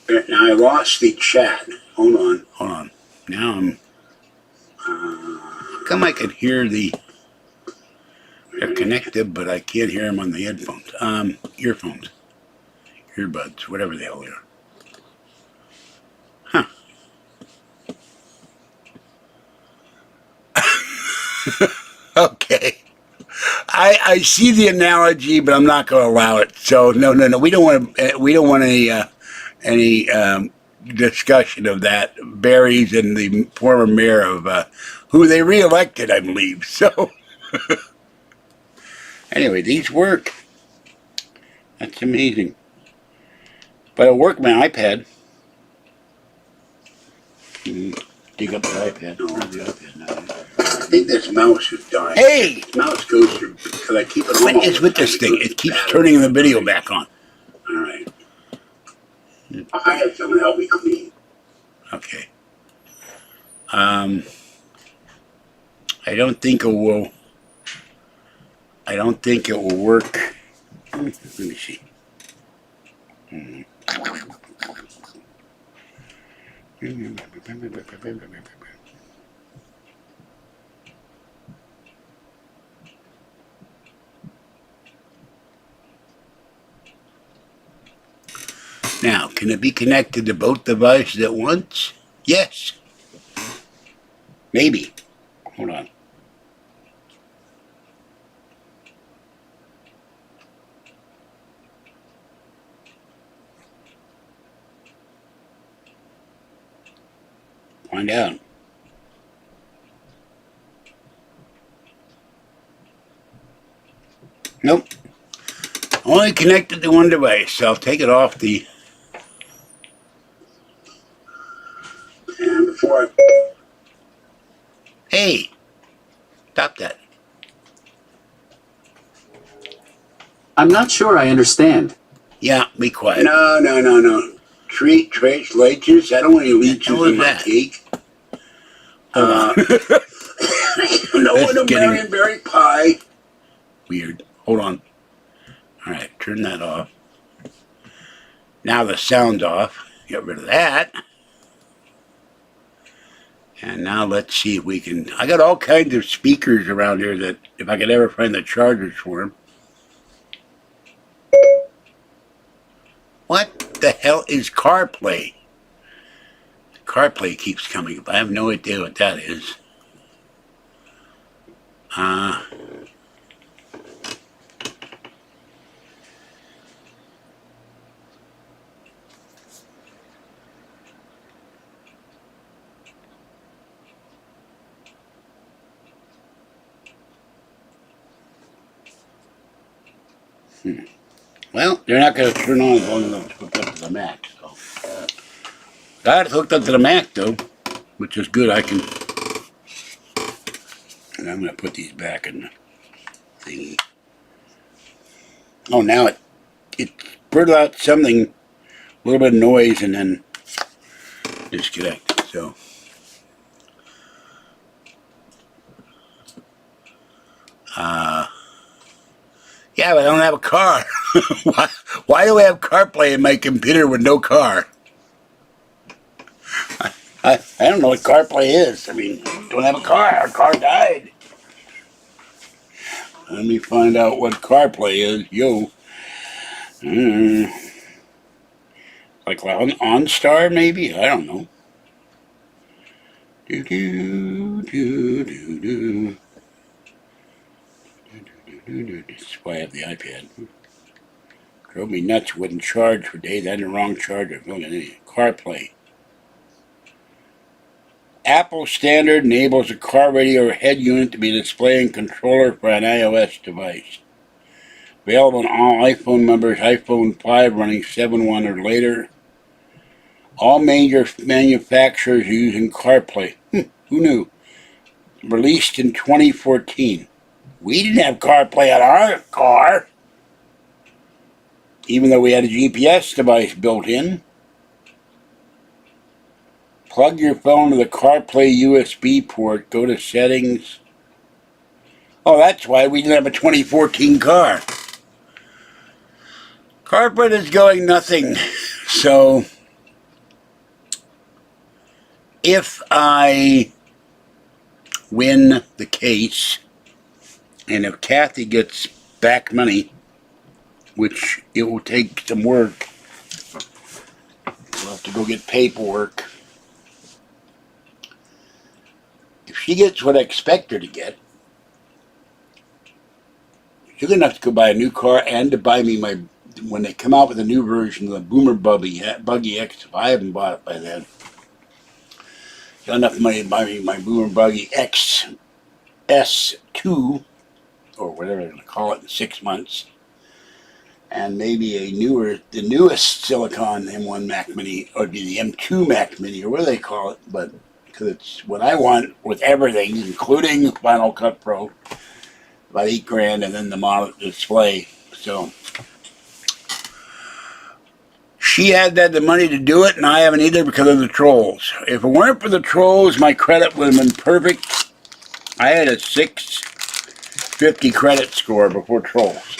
Now I lost the chat. Hold on. Now I'm... How come I could hear the... They're connected, but I can't hear them on the headphones. Earphones. Earbuds, whatever the hell they are. Huh. Okay. I see the analogy, but I'm not going to allow it. So no. We don't want any discussion of that. Barry's and the former mayor of who they re-elected, I believe. So anyway, these work. That's amazing. But it'll work my iPad. Dig up the iPad. Where's the iPad now? I think this mouse is dying. Hey! This mouse goes through because I keep it on. What is with this thing? It keeps turning the video back on. Alright. I had someone help me clean. Okay. I don't think it will. I don't think it will work. Let me see. Now, can it be connected to both devices at once? Yes. Maybe. Hold on. Find out. Nope. Only connected to one device, so I'll take it off the... And before I... Hey! Stop that. I'm not sure I understand. Yeah, be quiet. No. Trace leeches? I don't want any leeches in my cake. No Marionberry pie. Weird. Hold on. Alright, turn that off. Now the sound's off. Get rid of that. And now let's see if we can... I got all kinds of speakers around here that if I could ever find the chargers for them. What the hell is CarPlay? CarPlay keeps coming up. I have no idea what that is. Well, they're not going to turn on as long as it's hooked up to the Mac. So. Got it hooked up to the Mac, though, which is good. I can... And I'm going to put these back in the thingy. Oh, now it spurted out something, a little bit of noise, and then disconnect. So... yeah, but I don't have a car. Why do I have CarPlay in my computer with no car? I don't know what CarPlay is. I mean, don't have a car. Our car died. Let me find out what CarPlay is. Yo. Like OnStar, maybe? I don't know. That's why I have the iPad. Drove me nuts. Wouldn't charge for days. I had the wrong charger. Look at it. CarPlay. Apple standard enables a car radio or head unit to be displaying controller for an iOS device. Available on all iPhone numbers, iPhone 5 running 7.1 or later. All major manufacturers are using CarPlay. Who knew? Released in 2014. We didn't have CarPlay on our car, even though we had a GPS device built in. Plug your phone to the CarPlay USB port, go to settings. Oh, that's why we didn't have a 2014 car. CarPlay is going nothing. So, if I win the case, and if Kathy gets back money, which it will take some work, we'll have to go get paperwork. If she gets what I expect her to get, she's good enough to go buy a new car and to buy me my when they come out with a new version of the Boomer Buggy X, if I haven't bought it by then, got enough money to buy me my Boomer Buggy X S2, or whatever they're going to call it, in 6 months. And maybe the newest silicon M1 Mac Mini, or be the M2 Mac Mini, or what do they call it, but because it's what I want with everything, including Final Cut Pro, about $8 grand, and then the monitor display. So she had the money to do it, and I haven't either because of the trolls. If it weren't for the trolls, my credit would have been perfect. I had a 650 credit score before trolls.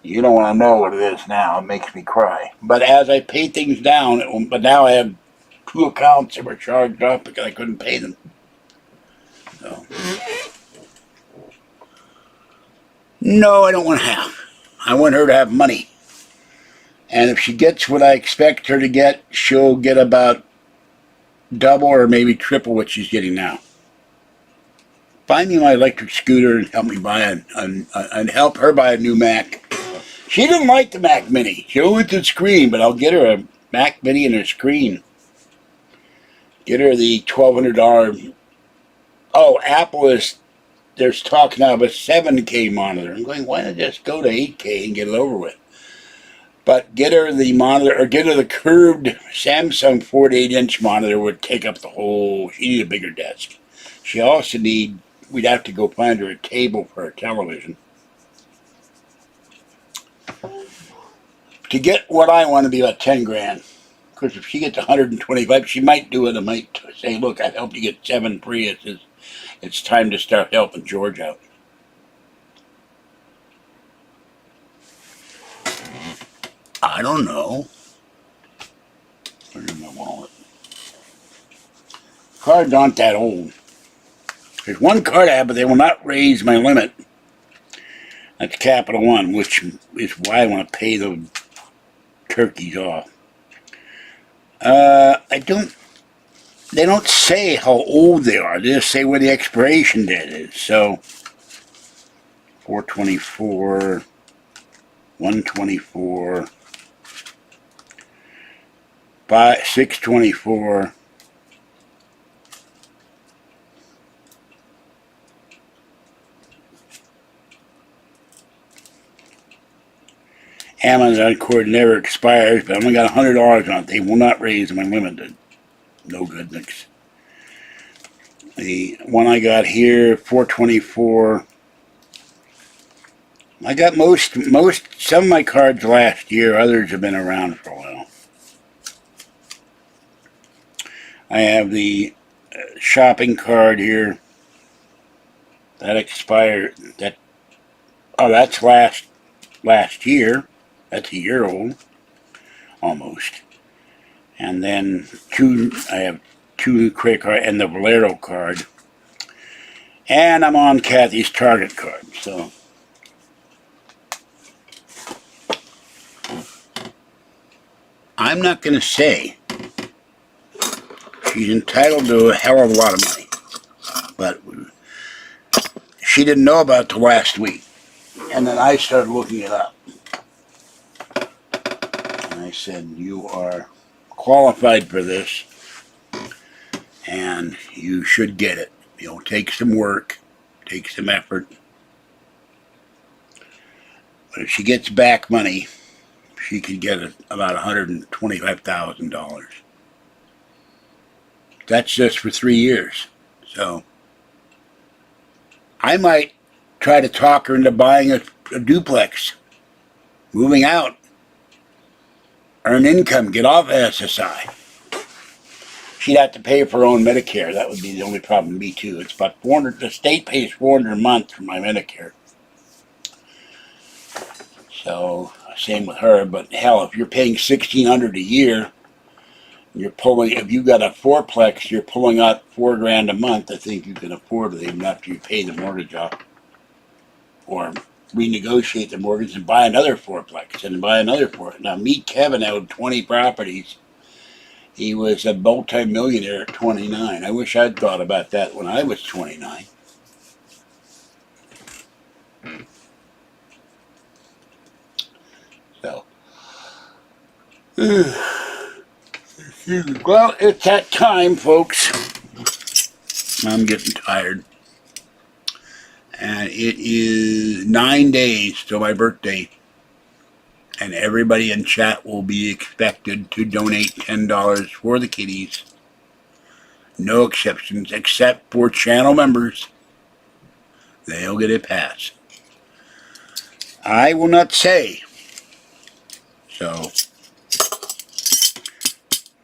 You don't want to know what it is now. It makes me cry. But as I pay things down, but now I have 2 accounts that were charged off because I couldn't pay them. So, no, I don't want half. I want her to have money. And if she gets what I expect her to get, she'll get about double or maybe triple what she's getting now. Find me my electric scooter and help me buy and help her buy a new Mac. She didn't like the Mac Mini. She went to the screen, but I'll get her a Mac Mini and her screen. Get her the $1,200. Oh, Apple is, there's talk now of a 7K monitor. I'm going, why not just go to 8K and get it over with? But get her the monitor, or get her the curved Samsung 48-inch monitor would take up the whole, she needs a bigger desk. She also we'd have to go find her a table for her television. To get what I want to be about 10 grand. Of course, if she gets 125, she might do it. I might say, look, I helped you get 7 Priuses. It's time to start helping George out. I don't know. Where's my wallet? Cards aren't that old. There's one card I have, but they will not raise my limit. That's Capital One, which is why I want to pay the turkeys off. They don't say how old they are. They just say where the expiration date is. So, 424, 124, 624. Amazon cord never expires, but I only got $100 on it. They will not raise my limit. No good. The one I got here, 424. I got some of my cards last year. Others have been around for a while. I have the shopping card here. That expired. That's last year. That's a year old, almost. And then I have 2 credit cards and the Valero card. And I'm on Kathy's Target card, so. I'm not going to say she's entitled to a hell of a lot of money, but she didn't know about it till last week. And then I started looking it up. And I said, you are qualified for this, and you should get it. Take some work, take some effort. But if she gets back money, she could get about $125,000. That's just for 3 years. So I might try to talk her into buying a duplex, moving out, earn income, get off SSI. She'd have to pay for her own Medicare. That would be the only problem. Me too. It's about $400. The state pays $400 a month for my Medicare. So same with her. But hell, if you're paying $1,600 a year, if you got a fourplex, you're pulling out $4 grand a month. I think you can afford it even after you pay the mortgage off, or renegotiate the mortgage and buy another fourplex and buy another four. Now meet Kevin owned 20 properties. He was a multi-millionaire at 29. I wish I'd thought about that when I was 29. Well, it's that time, folks. I'm getting tired. And it is 9 days till my birthday. And everybody in chat will be expected to donate $10 for the kitties. No exceptions, except for channel members. They'll get a pass. I will not say. So,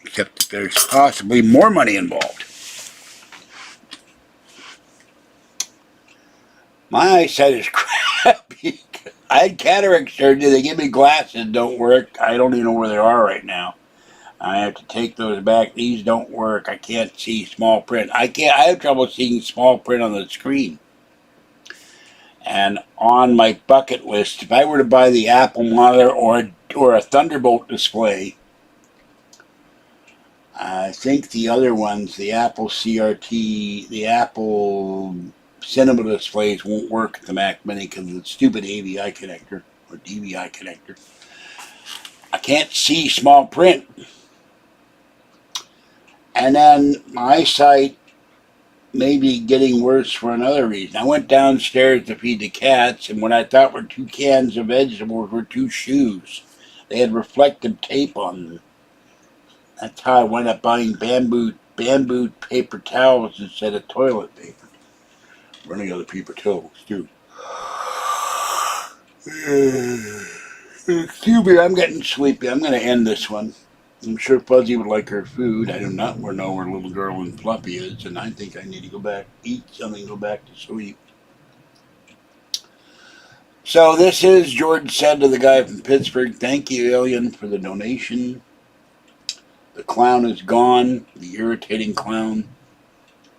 except that there's possibly more money involved. My eyesight is crappy. I had cataract surgery. They give me glasses, don't work. I don't even know where they are right now. I have to take those back. These don't work. I can't see small print. I have trouble seeing small print on the screen. And on my bucket list, if I were to buy the Apple monitor or a Thunderbolt display, I think the other ones, the Apple CRT, the Apple Cinema displays won't work at the Mac Mini because of the stupid AVI connector or DVI connector. I can't see small print. And then my eyesight may be getting worse for another reason. I went downstairs to feed the cats, and what I thought were 2 cans of vegetables were 2 shoes. They had reflective tape on them. That's how I went up buying bamboo paper towels instead of toilet paper. Running out of paper towels, too. Excuse me, I'm getting sleepy. I'm going to end this one. I'm sure Fuzzy would like her food. I do not know where little girl and Fluffy is, and I think I need to go back, eat something, go back to sleep. So this is George said to the guy from Pittsburgh, thank you, Alien, for the donation. The clown is gone, the irritating clown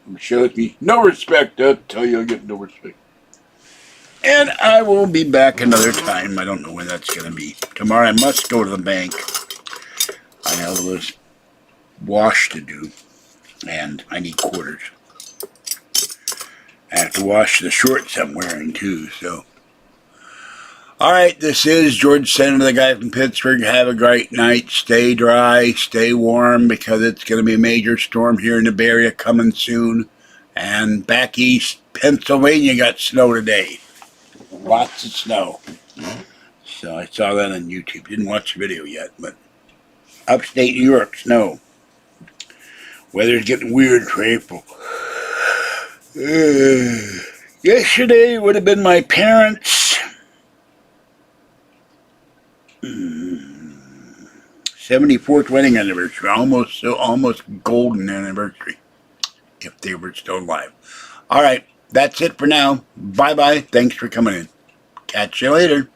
who shows me no respect. I'll tell you I get no respect. And I will be back another time. I don't know when that's going to be. Tomorrow I must go to the bank. I have this wash to do, and I need quarters. I have to wash the shorts I'm wearing too, so. Alright, this is George Senator, the guy from Pittsburgh. Have a great night. Stay dry, stay warm, because it's going to be a major storm here in the Bay Area coming soon. And back east, Pennsylvania got snow today. Lots of snow. So I saw that on YouTube. Didn't watch the video yet, but upstate New York, snow. Weather's getting weird for April. Yesterday would have been my parents' 74th wedding anniversary. Almost golden anniversary, if they were still alive. All right, that's it for now. Bye-bye. Thanks for coming in. Catch you later.